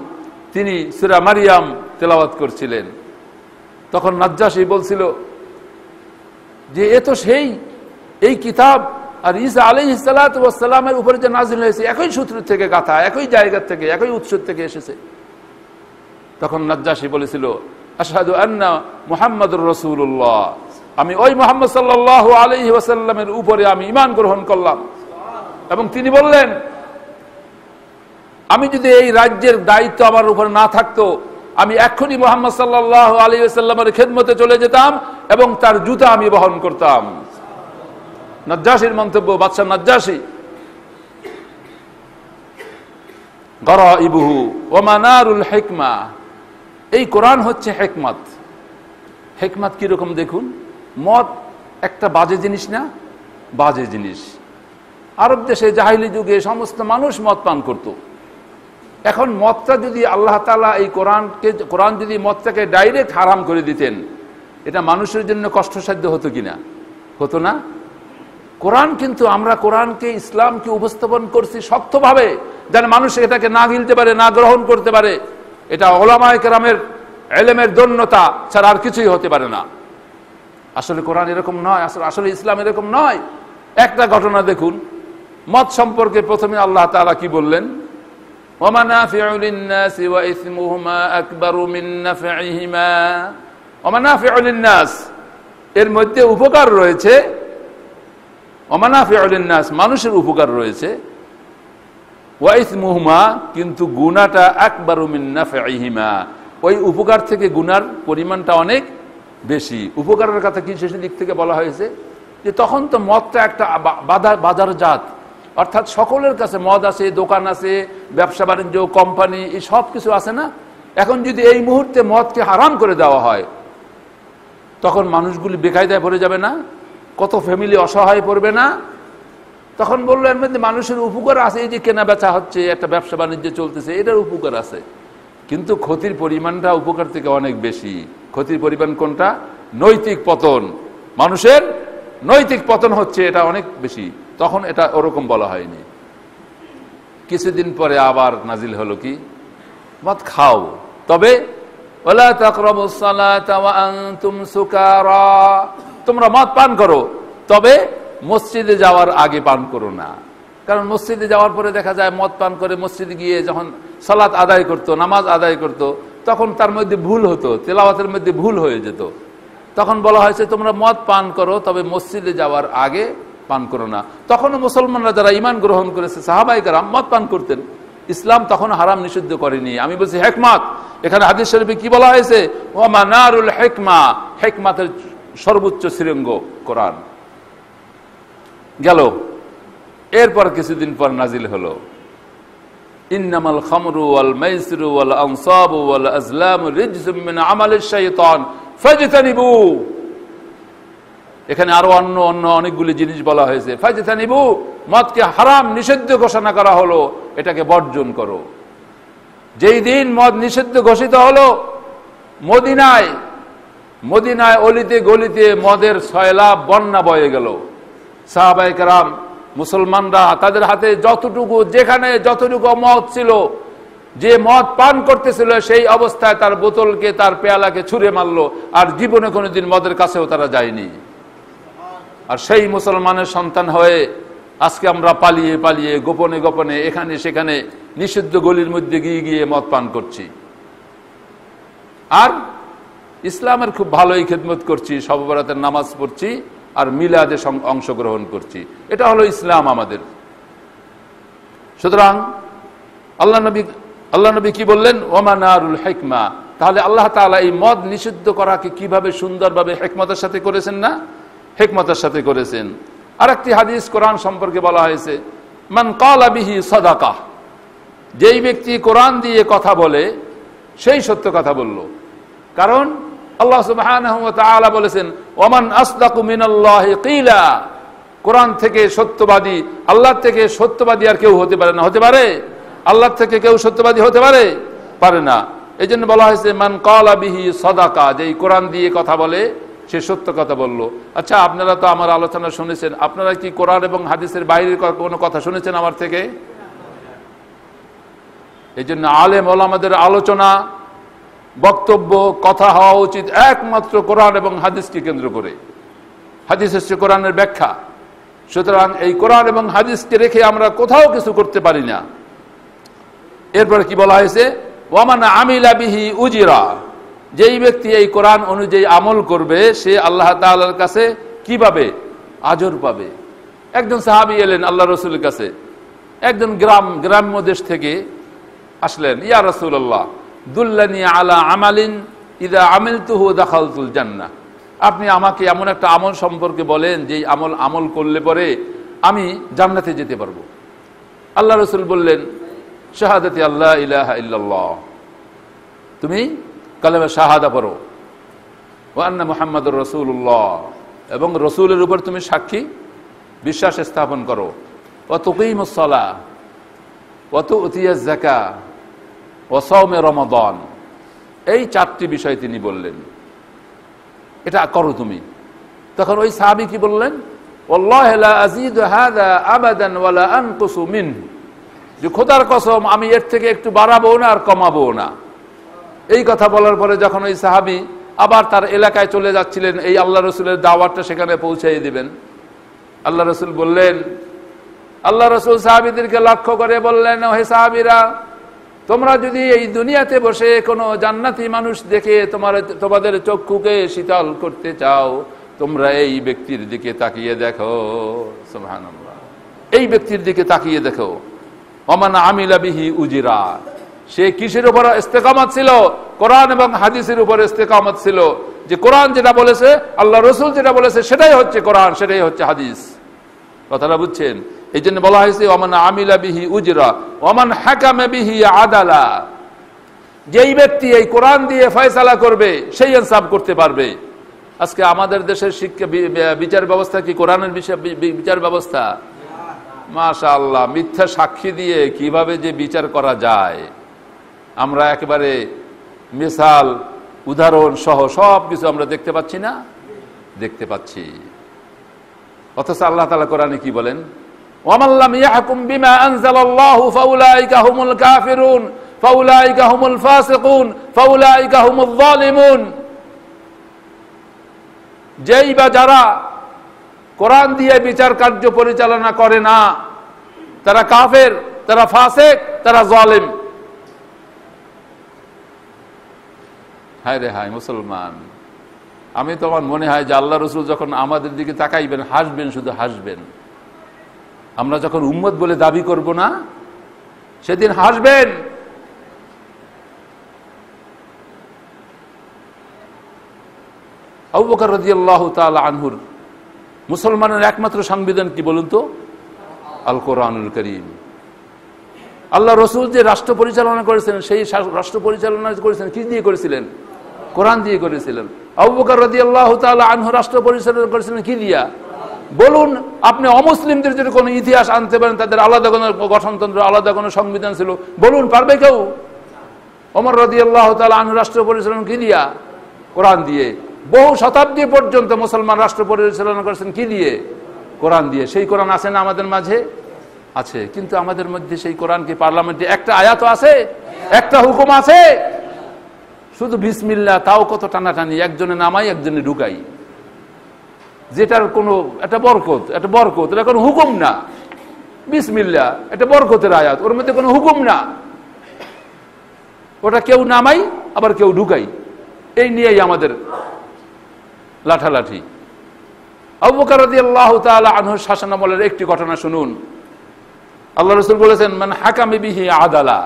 তিনি সূরা মারিয়াম তেলাওয়াত করছিলেন। তখন নাজ্জাশী বলছিল যে এ তো সেই এই কিতাব, আর ঈসা আলাইহিস সালাতু ওয়াস সালামের উপরে যে নাযিল হয়েছে একই সূত্র থেকে গাথা, একই জায়গা থেকে, একই উৎস থেকে এসেছে। তখন নাজ্জাশী বলেছিল আশহাদু আন্না মুহাম্মাদুর রাসূলুল্লাহ, আমি ওই মুহাম্মদ সাল্লাল্লাহু আলাইহি ওয়াসাল্লামের উপরে আমি ঈমান গ্রহণ করলাম। এবং তিনি বললেন আমি যদি এই রাজ্যের দায়িত্ব আমার উপরে না থাকতো, আমি এক্ষুনি মুহাম্মদ সাল্লাল্লাহু আলাইহি ওয়াসাল্লামের খেদমতে চলে যেতাম এবং তার জুতা আমি বহন করতাম। নাজ্জাশীর মন্তব্য, বাদশা নাজ্জাশী। গরাইবুহু ওয়া মানারুল হিকমা, এই কোরআন হচ্ছে হিকমত। হিকমত কিরকম দেখুন, মদ একটা বাজে জিনিস না? বাজে জিনিস। আরব দেশে জাহিলি যুগে সমস্ত মানুষ মদ পান করত, এখন মদটা যদি আল্লাহ তাআলা এই কোরআন যদি মদটাকে ডাইরেক্ট হারাম করে দিতেন, এটা মানুষের জন্য কষ্টসাধ্য হতো কিনা? হতো না। কোরআন কিন্তু আমরা কোরআনকে, ইসলামকে উপস্থাপন করছি শক্তভাবে, যেন মানুষ এটাকে না গিলতে পারে, না গ্রহণ করতে পারে। এটা উলামায়ে কেরামের ইলমের দন্যতা ছাড়া আর কিছুই হতে পারে না। আসলে কোরআন এরকম নয়, আসলে ইসলাম এরকম নয়। একটা ঘটনা দেখুন, মদ সম্পর্কে প্রথমে আল্লাহ তাআলা কি বললেন? ওয়া মানাফিউ লিন-নাসি ওয়া ইসমুহুমা আকবারু মিন নাফইহিমা। ওয়া মানাফিউ লিন-নাস, এর মধ্যে উপকার রয়েছে। ওয়া মানাফিউ লিন-নাস, মানুষের উপকার রয়েছে। ওয়া ইসমুহুমা, কিন্তু গুনাহটা আকবারু মিন নাফইহিমা, ওই উপকার থেকে গুনার পরিমাণটা অনেক বেশি। উপকারের কথা কি শেষ দিক থেকে বলা হয়েছে যে তখন তো মদটা একটা বাজারজাত, অর্থাৎ সকলের কাছে মদ আছে, দোকান আছে, ব্যবসা বাণিজ্য, কোম্পানি, এই সব কিছু আছে না। এখন যদি এই মুহূর্তে মদকে হারাম করে দেওয়া হয়, তখন মানুষগুলি বেকায়দায় পড়ে যাবে না? কত ফ্যামিলি অসহায় পড়বে না? তখন বললো এর মধ্যে মানুষের উপকার আছে, এই যে কেনা বেচা হচ্ছে, একটা ব্যবসা বাণিজ্য চলতেছে, এটার উপকার আছে, কিন্তু ক্ষতির পরিমাণটা উপকার থেকে অনেক বেশি। ক্ষতির পরিমাণ কোনটা? নৈতিক পতন, মানুষের নৈতিক পতন হচ্ছে, এটা অনেক বেশি। তখন এটা ওরকম বলা হয়নি। কিছুদিন পরে আবার নাজিল হলো কি? মদ খাও, তবে ওয়ালা তাকরাবুস সালাতা ওয়া আনতুম সুকারা, তোমরা মদ পান করো, তবে মসজিদে যাওয়ার আগে পান করো না। কারণ মসজিদে যাওয়ার পরে দেখা যায় মদ পান করে মসজিদে গিয়ে যখন সালাত আদায় করতো, নামাজ আদায় করতো, তখন তার মধ্যে ভুল হতো, তেলাওয়াতের মধ্যে ভুল হয়ে যেত। তখন বলা হয়েছে তোমরা মদ পান করো, তবে মসজিদে যাওয়ার আগে পান করো না। তখনও মুসলমানরা যারা ঈমান গ্রহণ করেছে, সাহাবায়ে কেরাম মদ পান করতেন। ইসলাম তখন হারাম নিষিদ্ধ করেনি। আমি বলছি হিকমত, এখানে হাদিস শরীফে কি বলা হয়েছে? ওয়া মানারুল হিকমা, হিকমতের সর্বোচ্চ শৃঙ্গ কোরআন। গেল, এরপর কিছুদিন পর নাজিল হলো ইন্নামাল খামরু ওয়াল মাইসিরু ওয়াল আনসাবু ওয়াল আজলামু রিজসুম মিন আমালিশ শাইতান ফাজতানিবু। এখানে আরো অন্য অনেকগুলি জিনিস বলা হয়েছে। ফাজতানিবু, মদকে হারাম নিষিদ্ধ ঘোষণা করা হলো, এটাকে বর্জন করো। যেই দিন মদ নিষিদ্ধ ঘোষিত হলো, মদিনায় অলিতে গলিতে মদের সয়লাব বন্যা বয়ে গেল। সাহাবায়ে কেরাম, মুসলমানরা তাদের হাতে যতটুকু, যেখানে যতটুকু মদ ছিল, যে মদ পান করতেছিল সেই অবস্থায় তার বোতলকে, তার পেয়ালাকে ছুঁড়ে মারলো, আর জীবনে কোনোদিন মদের কাছেও তারা যায়নি। আর সেই মুসলমানের সন্তান হয়ে আজকে আমরা পালিয়ে পালিয়ে, গোপনে গোপনে, এখানে সেখানে নিষিদ্ধ গলির মধ্যে গিয়ে গিয়ে মদ পান করছি। আর ইসলামের খুব ভালোই খেদমত করছি, শবে বরাতের নামাজ পড়ছি, আর মিলাদে অংশগ্রহণ করছি। এটা হলো ইসলাম আমাদের। সুতরাং আল্লাহ নবী কি বললেন? ওয়া মানারুল হিকমা। তাহলে আল্লাহ তাআলা এই মদ নিষিদ্ধ করাকে কিভাবে সুন্দরভাবে হিকমতের সাথে করেছেন না? হিকমতের সাথে করেছেন। আরেকটি হাদিস কোরআন সম্পর্কে বলা হয়েছে, মান ক্বালা বিহি সাদাকা, যেই ব্যক্তি কোরআন দিয়ে কথা বলে সেই সত্য কথা বলল। কারণ আল্লাহ সুবহানাহু ওয়া তাআলা বলেছেন, ওয়ামান আসদাকু মিনাল্লাহি কিলা, কোরআন থেকে সত্যবাদী, আল্লাহ থেকে সত্যবাদী আর কেউ হতে পারে না। হতে পারে? আল্লাহ থেকে কেউ সত্যবাদী হতে পারে না। এই জন্য বলা হয়েছে মান ক্বালা বিহি সাদাকা, যেই কোরআন দিয়ে কথা বলে সে সত্য কথা বলল। আচ্ছা, আপনারা তো আমার আলোচনা শুনেছেন, আপনারা কি কোরআন এবং হাদিসের বাইরের কোনো কথা শুনেছেন আমার থেকে? এই জন্য আলেম ওলামাদের আলোচনা, বক্তব্য, কথা হওয়া উচিত একমাত্র কোরআন এবং হাদিসকে কেন্দ্র করে। হাদিস হচ্ছে কোরআনের ব্যাখ্যা। সুতরাং এই কোরআন এবং হাদিসকে রেখে আমরা কোথাও কিছু করতে পারি না। এরপরে কি বলা হয়েছে? ওয়ামান আমিলা বিহি উজিরা, যেই ব্যক্তি এই কোরআন অনুযায়ী আমল করবে সে আল্লাহ তাআলার কাছে কি পাবে? আজর পাবে। একজন সাহাবী এলেন আল্লাহ রাসূলের কাছে, একজন গ্রাম্য দেশ থেকে আসলেন, ইয়া রাসূলুল্লাহ দুল্লানি আলা আমালিন ইযা আমিলতুহু দাখালতুল জান্নাহ, আপনি আমাকে এমন একটা আমল সম্পর্কে বলেন যে আমল করলে পরে আমি জান্নাতে যেতে পারবো। আল্লাহ রাসূল বললেন, শাহাদাতি আল্লাহ ইলাহা ইল্লাল্লাহ, তুমি কালেমা শাহাদা পড়ো, ওয়া আন্না মুহাম্মাদুর রাসূলুল্লাহ, এবং রসুলের উপর তুমি সাক্ষী বিশ্বাস স্থাপন করো, ওয়া তুকিমুস সালাহ ওয়া তুতিয়াজ যাকাত, ওয়া সাওমে রমাদান, এই 4টি বিষয় তিনি বললেন, এটা করো তুমি। তখন ওই সাহাবী কি বললেন? ওয়াল্লাহি লা আযীদু হাযা আবাদান ওয়া লা আনকুসু মিনহু, যে খোদার কসম আমি এর থেকে একটু বাড়াবো না আর কমাবো না। এই কথা বলার পরে যখন ওই সাহাবী আবার তার এলাকায় চলে যাচ্ছিলেন এই আল্লাহ রসুলের দাওয়াতটা সেখানে পৌঁছাই দিবেন, আল্লাহ রসুল বললেন, আল্লাহ রসুল সাহাবীদেরকে লক্ষ্য করে বললেন, হে সাহাবীরা, তোমরা যদি এই দুনিয়াতে বসে কোনো জান্নাতি মানুষ দেখে তোমাদের চক্ষুকে শীতল করতে চাও, তোমরা এই ব্যক্তির দিকে তাকিয়ে দেখো। সুবহানাল্লাহ, এই ব্যক্তির দিকে তাকিয়ে দেখো। ওমান আমিলা বিহি উজিরা, সে কিসের উপর ইস্তেকামত ছিল? কোরআন এবং হাদিসের উপর ইস্তেকামত ছিল, যে কোরআন যেটা বলেছে, আল্লাহ রসুল যেটা বলেছে সেটাই হচ্ছে কোরআন, সেটাই হচ্ছে হাদিস। কথাটা বুঝছেন? এই জন্য বলা হয়েছে ওমান আমিলা বিহি উজরা ওমান হাকামা বিহি আদালা, যেই ব্যক্তি এই কোরআন দিয়ে ফয়সালা করবে সেই ইনসাফ করতে পারবে। আজকে আমাদের দেশের শিক্ষা বিচার ব্যবস্থা কি কোরআনের বিচার ব্যবস্থা? মাশাআল্লাহ, মিথ্যা সাক্ষী দিয়ে কিভাবে যে বিচার করা যায় আমরা একেবারে মিসাল উদাহরণ সহ সব কিছু আমরা দেখতে পাচ্ছি না? দেখতে পাচ্ছি। অথচ আল্লাহ তাআলা কোরআনে কি বলেন? ওয়ামান লাম ইয়াহকুম বিমা আনজালাল্লাহু ফাউলাইকা হুমুল কাফিরুন ফাউলাইকা হুমুল ফাসিকুন ফাউলাইকা হুমুল যালিমুন। যেই বা যারা কোরআন দিয়ে বিচার কার্য পরিচালনা করে না, তারা কাফের, তারা ফাসিক, তারা জালিম। হায় রে হায় মুসলমান, আমি তো আমার মনে হয় যে আল্লাহ রসুল যখন আমাদের দিকে তাকাইবেন হাসবেন, শুধু হাসবেন। আমরা যখন উম্মত বলে দাবি করব না, সেদিন হাসবেন। আবু বকর রাদিয়াল্লাহু তাআলা আনহুর মুসলমানের একমাত্র সংবিধান কি বলুন তো? আল কোরআনুল কারীম। আল্লাহ রসুল যে রাষ্ট্র পরিচালনা করেছিলেন, সেই রাষ্ট্র পরিচালনা করেছেন কি দিয়ে করেছিলেন? কোরআন দিয়ে করেছিলেন। আবু বকর রাদিয়াল্লাহু তাআলা আনহু রাষ্ট্র পরিচালনা করেছিলেন কি দিয়া? বলুন, আপনি অমুসলিমদের যদি কোনো ইতিহাস আনতে পারেন, তাদের আলাদা কোনো গঠনতন্ত্র, আলাদা কোনো সংবিধান ছিল, বলুন, পারবে কেউ? ওমর রাদিয়াল্লাহু তাআলা আনহু রাষ্ট্র পরিচালনা কি দিয়া? কোরআন দিয়ে। বহু শতাব্দী পর্যন্ত মুসলমান রাষ্ট্র পরিচালনা করেছেন কি দিয়ে? কোরআন দিয়ে। সেই কোরআন আছে না আমাদের মাঝে? আছে। কিন্তু আমাদের মধ্যে সেই কোরআন কি পার্লামেন্টে একটা আয়াত আছে? একটা হুকুম আছে? শুধু বিসমিল্লাহ, তাও কত টানাটানি, একজনে নামাই একজনে ঢুকাই, যেটার কোনো একটা বরকত, এটা কোনো হুকুম না। বিসমিল্লাহ এটা বরকতের আয়াত, ওর মধ্যে কোনো হুকুম না। ওটা কেউ নামাই আবার কেউ ঢুকাই, এই নিয়েই আমাদের লাঠালাঠি। আবু বকর রাদিয়াল্লাহু তাআলা আনহুর শাসনামলের একটি ঘটনা শুনুন। আল্লাহ রাসূল বলেছেন, মান হাকামা বিহি আদালা,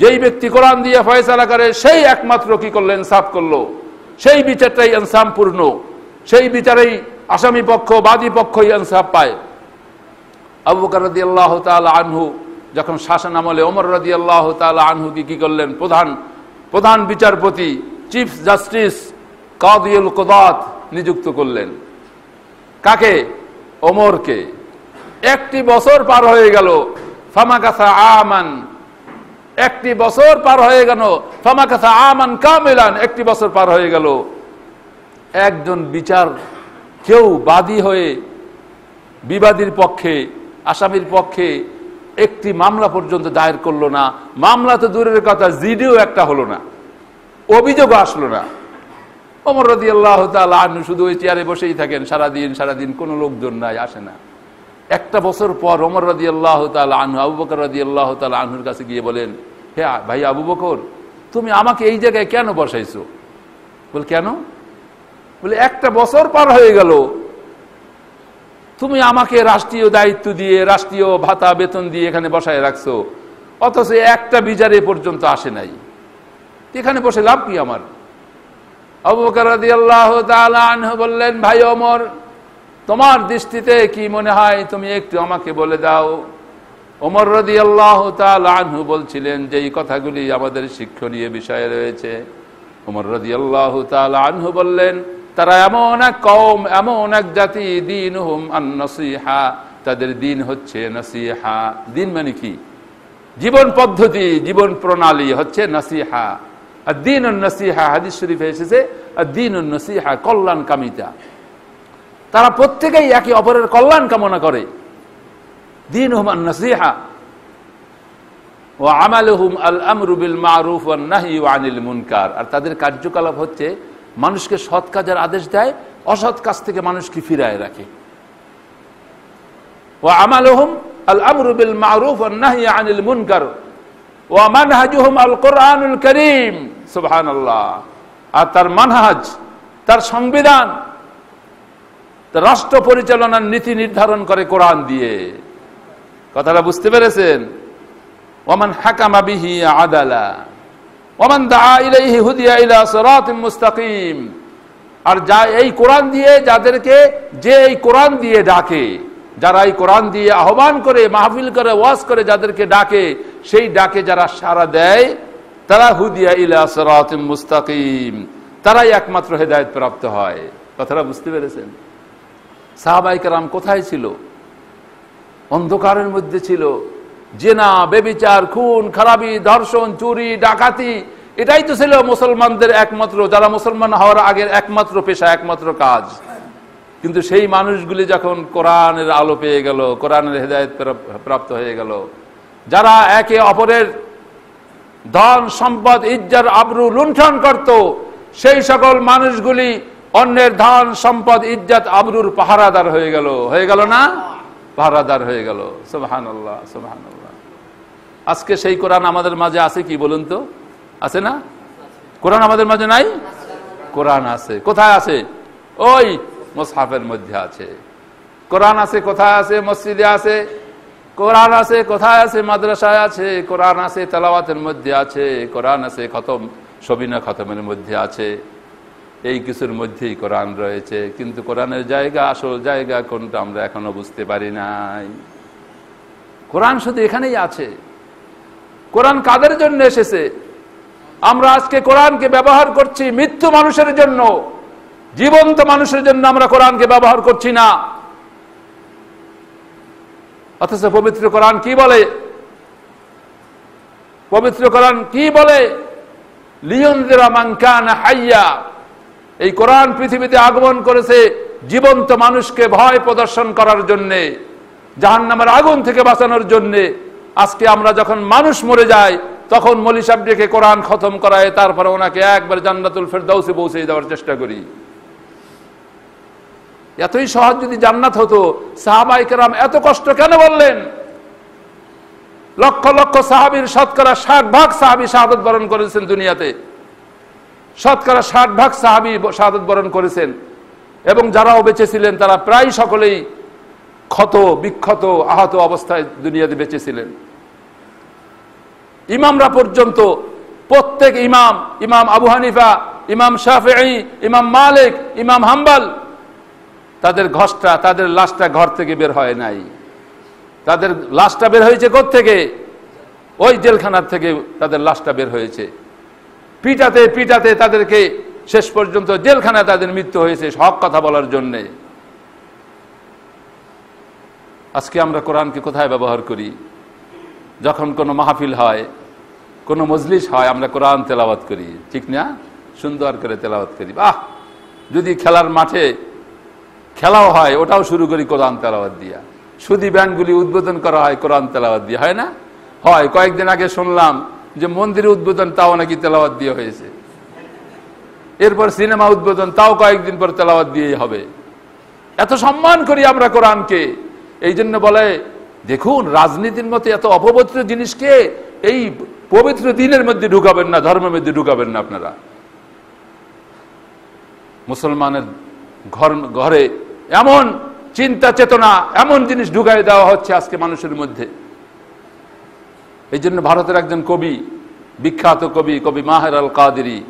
যেই ব্যক্তি কোরআন দিয়ে ফয়সালা করে সেই একমাত্র কি করলো? ইনসাফ করলো। সেই বিচারটাই ইনসাফপূর্ণ, সেই বিচারেই আসামি পক্ষ বাদী পক্ষই ইনসাফ পায়। আবু বকর রাদিয়াল্লাহু তাআলা আনহু যখন শাসন আমলে ওমর রাদিয়াল্লাহু তাআলা আনহুকে কি করলেন? প্রধান বিচারপতি, চিফ জাস্টিস, কাদিউল কুদাত নিযুক্ত করলেন। কাকে? ওমরকে। একটি বছর পার হয়ে গেল, ফামাকাসা আমান, একটি বছর পার হয়ে গেল, ফামাকাসা আমান কামিলান, একটি বছর পার হয়ে গেল। একজন বিচার কেউ বাদী হয়ে বিবাদীর পক্ষে, আসামির পক্ষে একটি মামলা পর্যন্ত দায়ের করলো না। মামলা তো দূরের কথা, জিডিও একটা হলো না, অভিযোগও আসলো না। ওমর রাদিয়াল্লাহু তাআলা আনহু শুধু ওই চেয়ারে বসেই থাকেন সারাদিন, কোনো লোকজন নাই, আসে না। একটা বছর পর ওমর রাদিয়াল্লাহু তাআলা আনহু আবু বকর রাদিয়াল্লাহু তাআলা আনহুর কাছে গিয়ে বলেন, হে ভাই আবু বকর, তুমি আমাকে এই জায়গায় কেন বসাইছো? বল কেন? বলে একটা বছর পার হয়ে গেল, তুমি আমাকে রাষ্ট্রীয় দায়িত্ব দিয়ে, রাষ্ট্রীয় ভাতা বেতন দিয়ে এখানে বসায় রাখছো, অথচ একটা বিচারে পর্যন্ত আসে নাই, এখানে বসে লাভ কি আমার? আবু বকর রাদিয়াল্লাহু তাআলা আনহু বললেন, ভাই ওমর, তোমার দৃষ্টিতে কি মনে হয়, তুমি একটু আমাকে বলে দাও। ওমর রাদিয়াল্লাহু তাআলা আনহু বলছিলেন যেই কথাগুলি আমাদের শিক্ষণীয় বিষয়ে রয়েছে। ওমর রাদিয়াল্লাহু তাআলা আনহু বললেন, তারা এমন এক কওম, এমন এক জাতি, দীনুহুম আন-নাসিহা, তাদের দিন হচ্ছে নসিহা। দিন মানে কি? জীবন পদ্ধতি, জীবন প্রণালী হচ্ছে নসিহা। আদ-দীনুন নসিহা, হাদিস শরীফে এসেছে আদ-দীনুন নসিহা, কল্যাণ কামিতা। তারা প্রত্যেকেই একে অপরের কল্যাণ কামনা করে। দীনুহুম আন-নসিহা ওয়া আমালুহুম আল-আমরু বিল মা'রুফ ওয়ান নাহয়ু আনিল মুনকার। আর তাদের কার্যকলাপ হচ্ছে মানুষকে সৎ কাজের আদেশ দেয়, অসৎ কাজ থেকে মানুষকে ফিরায় রাখে। ওয়া আমালুহুম আল-আমরু বিল মা'রুফ ওয়ান নাহয়ু আনিল মুনকার ওয়া মানহাজুহুম আল-কুরআনুল কারীম। সুবহানাল্লাহ। আর তার মানহাজ, তার সংবিধান, রাষ্ট্র পরিচালনার নীতি নির্ধারণ করে কোরআন দিয়ে। কথাটা বুঝতে পেরেছেন? ওয়ামান হাকামা বিহি আদালা ওয়ামান দাআ ইলাইহি হুদিয়া ইলা সিরাতিম মুস্তাকিম। আর যা এই কোরআন দিয়ে যাদেরকে, যে এই কোরআন দিয়ে ডাকে, যারা এই কোরআন দিয়ে আহ্বান করে, মাহফিল করে, ওয়াজ করে, যাদেরকে ডাকে, সেই ডাকে যারা সাড়া দেয়, তারা হুদিয়া ইলা সিরাতিম মুস্তাকিম, তারাই একমাত্র হেদায়েত প্রাপ্ত হয়। কথাটা বুঝতে পেরেছেন? সাহাবায়ে কেরাম কোথায় ছিল? অন্ধকারের মধ্যে ছিল। জেনা, বেবিচার, খুন খারাপি, ধর্ষণ, চুরি, ডাকাতি, এটাই তো ছিল মুসলমানদের একমাত্র, যারা মুসলমান হওয়ার আগের একমাত্র পেশা, একমাত্র কাজ। কিন্তু সেই মানুষগুলি যখন কোরআনের আলো পেয়ে গেল, কোরআনের হেদায়েত প্রাপ্ত হয়ে গেল, যারা একে অপরের ধন সম্পদ, ইজ্জত, আবরু লুণ্ঠন করত, সেই সকল মানুষগুলি অন্যের ধন সম্পদ, ইজ্জত, আবরুর পাহারাদার হয়ে গেল। হয়ে গেল না? পাহারাদার হয়ে গেল। সুবহানাল্লাহ, সুবহানাল্লাহ। আজকে সেই কোরআন আমাদের মাঝে আছে কি বলুন তো? আছে না? কোরআন আমাদের মাঝে নাই? কোরআন আছে। কোথায় আছে? ওই মুসহাফের মধ্যে আছে। কোরআন আছে কোথায়? আছে মসজিদে আছে। কোরআন আছে কোথায়? আছে মাদ্রাসায় আছে। কোরআন আছে তেলাওয়াতের মধ্যে আছে। কোরআন আছে খতম, সবিনা খতমের মধ্যে আছে। এই কিছুর মধ্যেই কোরআন রয়েছে। কিন্তু কোরআনের জায়গা, আসল জায়গা কোনটা আমরা এখনো বুঝতে পারি নাই। কোরআন শুধু এখানেই আছে। কোরআন কাদের জন্য এসেছে? আমরা আজকে কোরআনকে ব্যবহার করছি মৃত্যু মানুষের জন্য, জীবন্ত মানুষের জন্য আমরা কোরআনকে ব্যবহার করছি না। অথচ পবিত্র কোরআন কি বলে? পবিত্র কোরআন কি বলে? লিয়ুনযিরা মান কানা হাইয়া। এই কোরআন পৃথিবীতে আগমন করেছে জীবন্ত মানুষকে ভয় প্রদর্শন করার জন্যে, জাহান্নামের আগুন থেকে বাঁচানোর জন্যে। আজকে আমরা যখন মানুষ মরে যায়, তখন মৌলী সাহেব ডেকে কোরআন খতম করায়, তারপরে ওনাকে একবার জান্নাতুল ফেরদাউসে পৌঁছে দেওয়ার চেষ্টা করি। এতই সহজ যদি জান্নাত হতো, সাহাবায়ে কেরাম এত কষ্ট কেন বললেন? লক্ষ লক্ষ সাহাবীর শতকরা 60% সাহাবী শাহাদাত বরণ করেছেন দুনিয়াতে। শতকরা 60% সাহাবী শাহাদাত বরণ করেছেন। এবং যারাও বেঁচে ছিলেন তারা প্রায় সকলেই ক্ষত বিক্ষত আহত অবস্থায় দুনিয়াতে বেঁচে ছিলেন। ইমামরা পর্যন্ত, প্রত্যেক ইমাম, ইমাম আবু হানিফা, ইমাম শাফিঈ, ইমাম মালিক, ইমাম হাম্বল, তাদের ঘষটা, তাদের লাশটা ঘর থেকে বের হয় নাই। তাদের লাশটা বের হয়েছে কোত্থেকে? ওই জেলখানার থেকে তাদের লাশটা বের হয়েছে। পিটাতে পিটাতে তাদেরকে শেষ পর্যন্ত জেলখানায় তাদের মৃত্যু হয়েছে হক কথা বলার জন্যে। আজকে আমরা কোরআনকে কোথায় ব্যবহার করি? যখন কোনো মাহফিল হয়, কোনো মজলিস হয়, আমরা কোরআন তেলাওয়াত করি, ঠিক না? সুন্দর করে তেলাওয়াত করি। বাহ! যদি খেলার মাঠে খেলাও হয়, ওটাও শুরু করি কোরআন তেলাওয়াত দিয়া। সুদী ব্যাংকগুলি উদ্বোধন করা হয় কোরআন তেলাওয়াত দিয়ে, হয় না? হয়। কয়েকদিন আগে শুনলাম যে মন্দিরের উদ্বোধন তাও নাকি তেলাওয়াত দিয়ে হয়েছে। এরপর সিনেমা উদ্বোধন, তাও কয়েকদিন পর তেলাওয়াত দিয়েই হবে। এত সম্মান করি আমরা কোরআনকে। এই জন্য বলে, দেখুন রাজনীতির মতো এত অপবিত্র জিনিসকে এই পবিত্র দিনের মধ্যে ঢুকাবেন না, ধর্মের মধ্যে ঢুকাবেন না আপনারা। মুসলমানের ঘরে এমন চিন্তা চেতনা, এমন জিনিস ঢুকাই দেওয়া হচ্ছে আজকে মানুষের মধ্যে। এই জন্য ভারতের একজন কবি, বিখ্যাত কবি, কবি মাহের আল কাদেরী,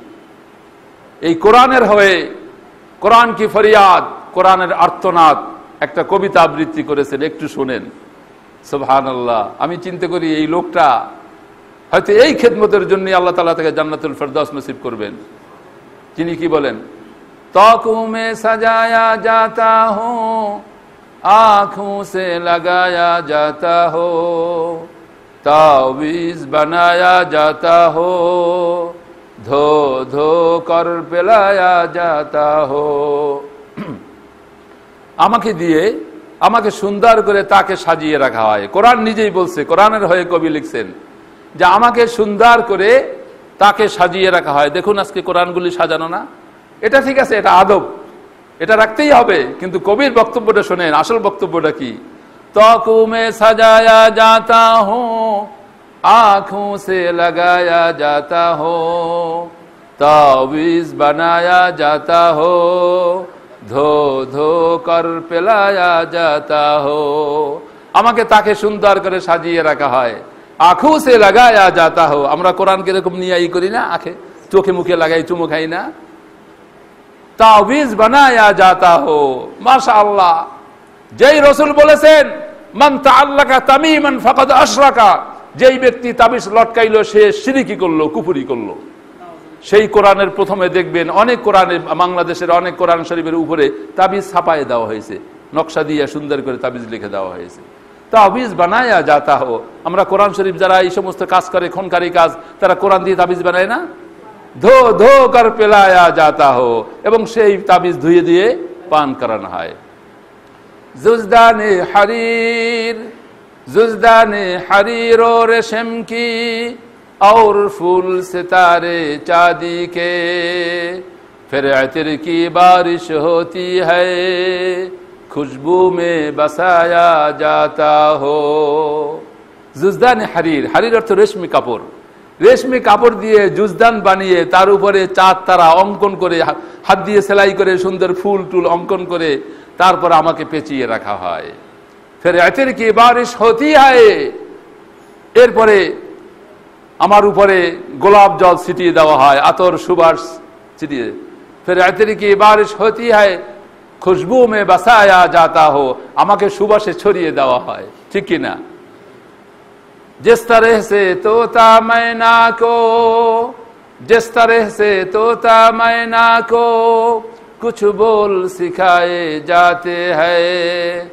এই কোরআনের হয়ে, কোরআন কি ফরিয়াদ, কোরআনের আর্তনাদ, একটা কবিতা আবৃত্তি করেছেন। একটু শুনেন। সুবহানাল্লাহ। আমি চিন্তা করি এই লোকটা হয়তো এই খেদমতের জন্য আল্লাহ তাআলা তাকে জান্নাতুল ফেরদাউস নসিব করবেন। তিনি কি বলেন? ताकों में सजाया जाता हो, आँखों से लगाया जाता हो, तावीज़ बनाया जाता हो, धो धो कर पिलाया जाता हो। আমাকে দিয়ে আমাকে সুন্দর করে তাকে সাজিয়ে রাখা হয়। কোরআন নিজেই বলছে, কোরআনের হয়ে কবি লিখছেন যে আমাকে সুন্দর করে তাকে সাজিয়ে রাখা হয়। দেখুন আজকে কোরআনগুলি সাজানো না, এটা ঠিক আছে, এটা আদব, এটা রাখতেই হবে, কিন্তু কবির বক্তব্যটা শোনেন, আসল বক্তব্যটা কি? तौक़ू में सजाया जाता हूँ, आँखों से लगाया जाता हो, तावीज़ बनाया जाता हो, धो धो कर पिलाया जाता हो। আমাকে তাকে সুন্দর করে সাজিয়ে রাখা হয়, আঁখু সে লাগায়া যাতা হো। আমরা কোরআন কিরকম নিয়ে ই করি না, আঁখে চোখে মুখে লাগাই, চুমু খাই না। তাওবীজ বানায়া যাতা হো, মাশাআল্লাহ। যেই রাসূল বলেছেন মান তাআল্লাকা তামিমান ফাকাদ আশরাকা, যেই ব্যক্তি তাবিজ লটকাইলো সে শিরকি করলো, কুফরি করলো। সেই কোরআনের প্রথমে দেখবেন অনেক কোরআনে, বাংলাদেশের অনেক কোরআন শরীফের উপরে তাবিজ ছাপায় দেওয়া হয়েছে, নকশা দিয়ে সুন্দর করে তাবিজ লিখে দেওয়া হয়েছে। তাবিজ বানায়া যাতা হো। আমরা কোরআন শরীফ যারা এই সমস্ত কাজ করে, খুনকারী কাজ, তারা কোরআন দিয়ে তাবিজ বানায় না? ধো ধো কর পেলায়া যাতা হো, এবং সেই তাবিজ ধুয়ে দিয়ে পান করানো হয়। जुज़दाने हरीर, जुज़दाने हरीर और रेशम की, और फूल सितारे चांदी के, फिर अतर की बारिश होती है, खुशबू में बसाया जाता हो। जुज़दाने हरीर, हरीर अर्थ रेशमी কাপড়, রেশমি কাপড় দিয়ে জুজদান বানিয়ে তার উপরে চাঁদ তারা অঙ্কন করে, হাত দিয়ে সেলাই করে সুন্দর ফুল টুল অঙ্কন করে তারপর আমাকে পেঁচিয়ে রাখা হয়। ফের আতির কি বারিশ হতি হয়, এরপরে আমার উপরে গোলাপ জল ছিটিয়ে দেওয়া হয়, আতর সুবাস ছিটিয়ে। ফের আতির কি বারিশ হতি হয়, খুশবু মে বাসায়া যাতা হো, আমাকে সুবাসে ছড়িয়ে দেওয়া হয়, ঠিক কি না? जिस तरह से तोता मैना को, जिस तरह से तोता मैना को कुछ बोल सिखाए जाते हैं,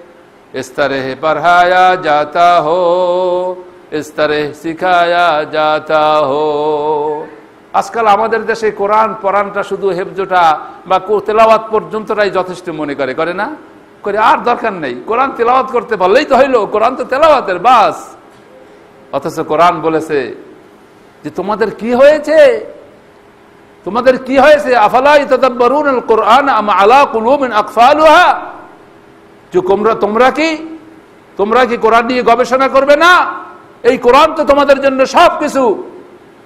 इस तरह पढ़ाया जाता हो, इस तरह सिखाया जाता हो। আজকাল আমাদের দেশে কোরআন পড়ানটা শুধু হেফজটা বা তেলাওয়াত পর্যন্তটাই যথেষ্ট মনে করে না? করে আর দরকার নেই, কোরআন তেলাওয়াত করতে পারলেই তো হইলো, কোরআন তো তেলাওয়াতের বাস। অথচ কোরআন বলেছে যে তোমাদের কি হয়েছে, তোমাদের কি হয়েছে? আফালা ইয়াতাদাব্বারুনাল কুরআন আম আলা কুলুবিন আকফালুহা, যে তোমরা কি কোরআন নিয়ে গবেষণা করবে না? এই কোরআন তো তোমাদের জন্য সবকিছু,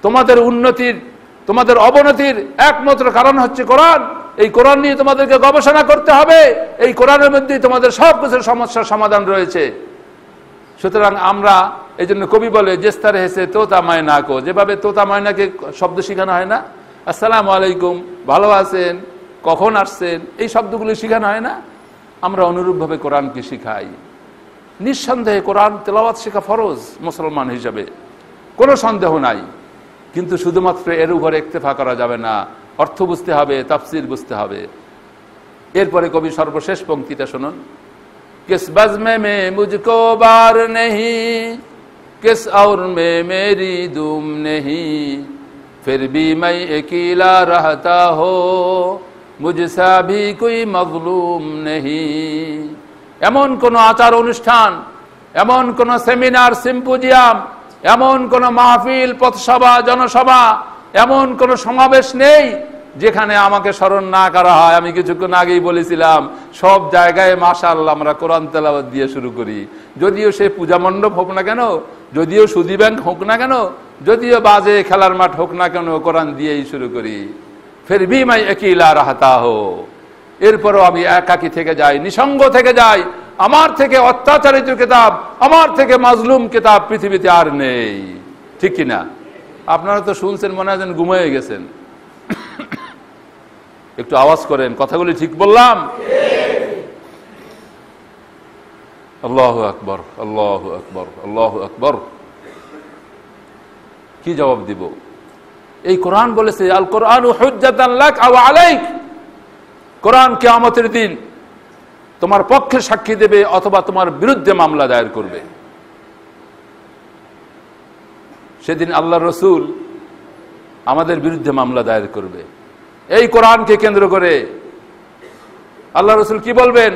তোমাদের উন্নতির, তোমাদের অবনতির একমাত্র কারণ হচ্ছে কোরআন। এই কোরআন নিয়ে তোমাদেরকে গবেষণা করতে হবে, এই কোরআনের মধ্যেই তোমাদের সবকিছুর সমস্যার সমাধান রয়েছে। সুতরাং আমরা এই জন্য কবি বলে জেস্তার হেসে তোতা মায়না কো, যেভাবে তোতা মায়নাকে শব্দ শেখানো হয় না, আসসালামু আলাইকুম, ভালো আছেন, কখন আসছেন, এই শব্দগুলি শেখানো হয় না, আমরা অনুরূপভাবে কোরআনকে শিখাই। নিঃসন্দেহে কোরআন তেলাওয়াত শেখা ফরজ মুসলমান হিসাবে, কোনো সন্দেহ নাই, কিন্তু শুধুমাত্র এর উপর ইক্তেফা করা যাবে না, অর্থ বুঝতে হবে, তাফসির বুঝতে হবে। এরপরে কবি সর্বশেষ পংক্তিটা শুনুন। किस बज़्म में मुझको बार नहीं, किस और में मेरी दुम नहीं, फिर भी मैं अकेला रहता हो, मुझसा भी कोई मज़लूम नहीं। এমন কোন আচার অনুষ্ঠান, এমন কোন সেমিনার সিম্পোজিয়াম, এমন কোন মাহফিল, পথসভা, জনসভা, এমন কোন সমাবেশ নেই যেখানে আমাকে স্মরণ না করা হয়। আমি কিছুক্ষণ আগেই বলেছিলাম, সব জায়গায় মাশাআল্লাহ আমরা কোরআন তেলাওয়াত দিয়ে শুরু করি, যদিও সে পূজা মণ্ডপ হোক না কেন, যদিও সুদী ব্যাংক হোক না কেন, যদিও বাজে খেলার মাঠ হোক না কেন, কোরআন দিয়েই শুরু করি। ফির ভি মাই আকিলা রাহতা হো, এরপরও আমি একাকী থেকে যাই, নিসঙ্গ থেকে যাই। আমার থেকে অত্যাচারিত কিতাব, আমার থেকে মাজলুম কিতাব পৃথিবীতে আর নেই, ঠিক কিনা? আপনারা তো শুনছেন, মনে হয় যেন ঘুমিয়ে গেছেন। একটু আওয়াজ করেন, কথাগুলি ঠিক বললাম? আল্লাহু আকবার, আল্লাহু আকবার, আল্লাহু আকবার। কি জবাব দিব? এই কোরআন বলেছে আল কোরআনু হুজ্জাতান লাক আও আলাইক, কোরআন কিয়ামতের দিন তোমার পক্ষে সাক্ষী দেবে অথবা তোমার বিরুদ্ধে মামলা দায়ের করবে। সেদিন আল্লাহ রসুল আমাদের বিরুদ্ধে মামলা দায়ের করবে। এই কোরআনকে কেন্দ্র করে আল্লাহ রসুল কি বলবেন?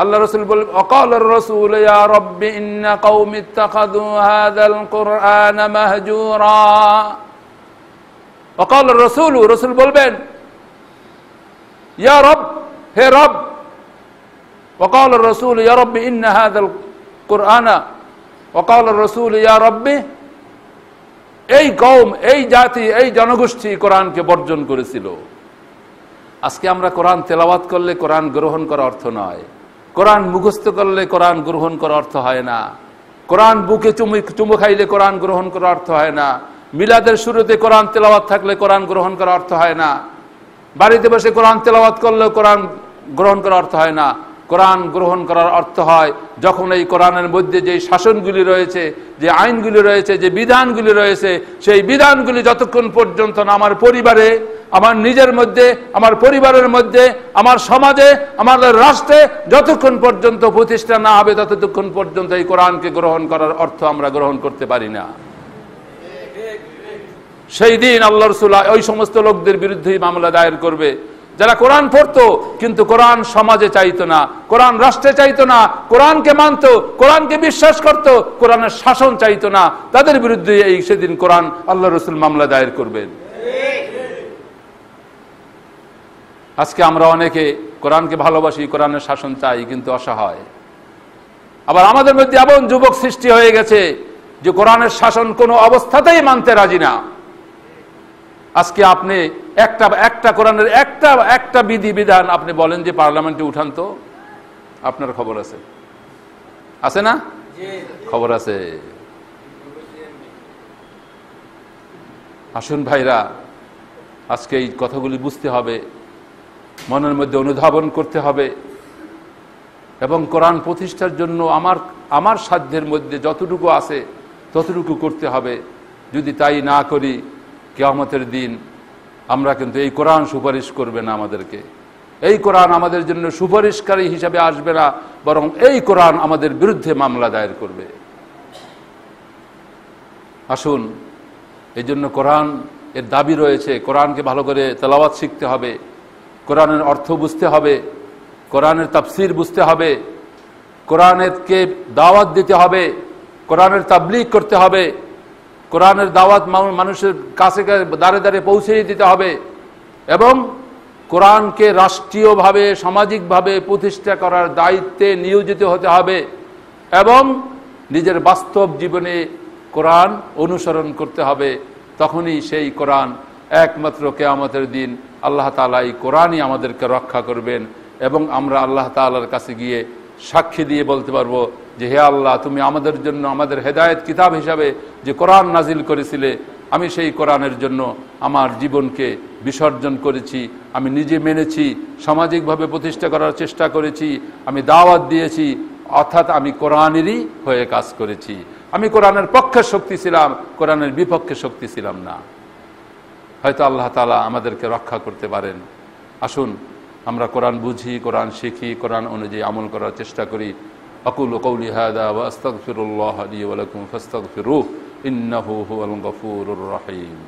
আল্লাহ রসুল বলবেন, ওয়াকালার রাসূল ইয়া রাব্বি ইন্না কওমি ইত্তাখাযু হাযাল কুরআনা মাহজুরা। ওয়াকালার রাসূল, রাসূল বলবেন, ইয়া রব, হে রব। ওয়াকালার রাসূল ইয়া রাব্বি ইন্না হাযাল কুরআনা, ওয়াকালার রাসূল ইয়া রাব্বি, এই কওম, এই জাতি, এই জনগোষ্ঠী কোরআনকে বর্জন করেছিল। আজকে আমরা কোরআন তেলাওয়াত করলে কোরআন গ্রহণ করা অর্থ নয়, কোরআন মুখস্থ করলে কোরআন গ্রহণ করা অর্থ হয় না, কোরআন বুকে চুমু খাইলে কোরআন গ্রহণ করা অর্থ হয় না, মিলাদের শুরুতে কোরআন তেলাওয়াত থাকলে কোরআন গ্রহণ করা অর্থ হয় না, বাড়িতে বসে কোরআন তেলাওয়াত করলেও কোরআন গ্রহণ করা অর্থ হয় না। কোরআন গ্রহণ করার অর্থ হয় যখন এই কোরআনের মধ্যে যে শাসনগুলি রয়েছে, যে আইনগুলি রয়েছে, যে বিধানগুলি রয়েছে, সেই বিধানগুলি যতক্ষণ পর্যন্ত না আমার পরিবারে, আমার নিজের মধ্যে, আমার পরিবারের মধ্যে, আমার সমাজে, আমাদের রাষ্ট্রে যতক্ষণ পর্যন্ত প্রতিষ্ঠা না হবে ততক্ষণ পর্যন্ত এই কোরআনকে গ্রহণ করার অর্থ আমরা গ্রহণ করতে পারি না। সেই দিন আল্লাহ রাসূল ওই সমস্ত লোকদের বিরুদ্ধেই মামলা দায়ের করবে যারা কোরআন পড়তো কিন্তু কোরআন সমাজে চাইতো না, কোরআন রাষ্ট্রে চাইতো না, কোরআনকে মানতো, কোরআনকে বিশ্বাস করত, কোরআনের শাসন চাইতো না। তাদের বিরুদ্ধে এই সেদিন কোরআন আল্লাহ রাসূল মামলা দায়ের করবেন। আজকে আমরা অনেকে কোরআনকে ভালোবাসি, কোরআনের শাসন চাই, কিন্তু অসহায়। আবার আমাদের মধ্যে এমন যুবক সৃষ্টি হয়ে গেছে যে কোরআনের শাসন কোনো অবস্থাতেই মানতে রাজি না। আজকে আপনি একটা কোরআনের একটা বিধি বিধান আপনি বলেন যে পার্লামেন্টে উঠান, তো আপনার খবর আছে? আছে না? খবর আছে। আসুন ভাইরা, আজকে এই কথাগুলি বুঝতে হবে, মনের মধ্যে অনুধাবন করতে হবে এবং কোরআন প্রতিষ্ঠার জন্য আমার সাধ্যের মধ্যে যতটুকু আছে ততটুকু করতে হবে। যদি তাই না করি, কিয়ামতের দিন আমরা কিন্তু এই কোরআন সুপারিশ করবে না আমাদেরকে, এই কোরআন আমাদের জন্য সুপারিশকারী হিসাবে আসবে না, বরং এই কোরআন আমাদের বিরুদ্ধে মামলা দায়ের করবে। আসুন, এই জন্য কোরআন এর দাবি রয়েছে, কোরআনকে ভালো করে তেলাওয়াত শিখতে হবে, কোরআনের অর্থ বুঝতে হবে, কোরআনের তাফসির বুঝতে হবে, কোরআনকে দাওয়াত দিতে হবে, কোরআনের তাবলীগ করতে হবে, কোরআনের দাওয়াত মানুষের কাছে দাঁড়ে দাঁড়ে পৌঁছে দিতে হবে এবং কোরআনকে রাষ্ট্রীয়ভাবে, সামাজিকভাবে প্রতিষ্ঠা করার দায়িত্বে নিয়োজিত হতে হবে এবং নিজের বাস্তব জীবনে কোরআন অনুসরণ করতে হবে। তখনই সেই কোরআন একমাত্র কিয়ামতের দিন আল্লাহ তাআলা এই কোরআনই আমাদেরকে রক্ষা করবেন এবং আমরা আল্লাহ তাআলার কাছে গিয়ে সাক্ষী দিয়ে বলতে পারবো যে, হে আল্লাহ, তুমি আমাদের জন্য আমাদের হেদায়েত কিতাব হিসাবে যে কোরআন নাজিল করেছিলে, আমি সেই কোরআনের জন্য আমার জীবনকে বিসর্জন করেছি, আমি নিজে মেনেছি, সামাজিকভাবে প্রতিষ্ঠা করার চেষ্টা করেছি, আমি দাওয়াত দিয়েছি, অর্থাৎ আমি কোরআনেরই হয়ে কাজ করেছি। আমি কোরআনের পক্ষে শক্তি ছিলাম, কোরআনের বিপক্ষে শক্তি ছিলাম না। হয়তো আল্লাহ তাআলা আমাদেরকে রক্ষা করতে পারেন। আসুন আমরা কোরআন বুঝি, কোরআন শিখি, কোরআন অনুযায়ী আমল করার চেষ্টা করি। আকুলু কওলি হাযা ওয়া আস্তাগফিরুল্লাহ লি ওয়া লাকুম ফাস্তাগফিরুহু ইন্নাহু হুয়াল গফুরুর রহিম।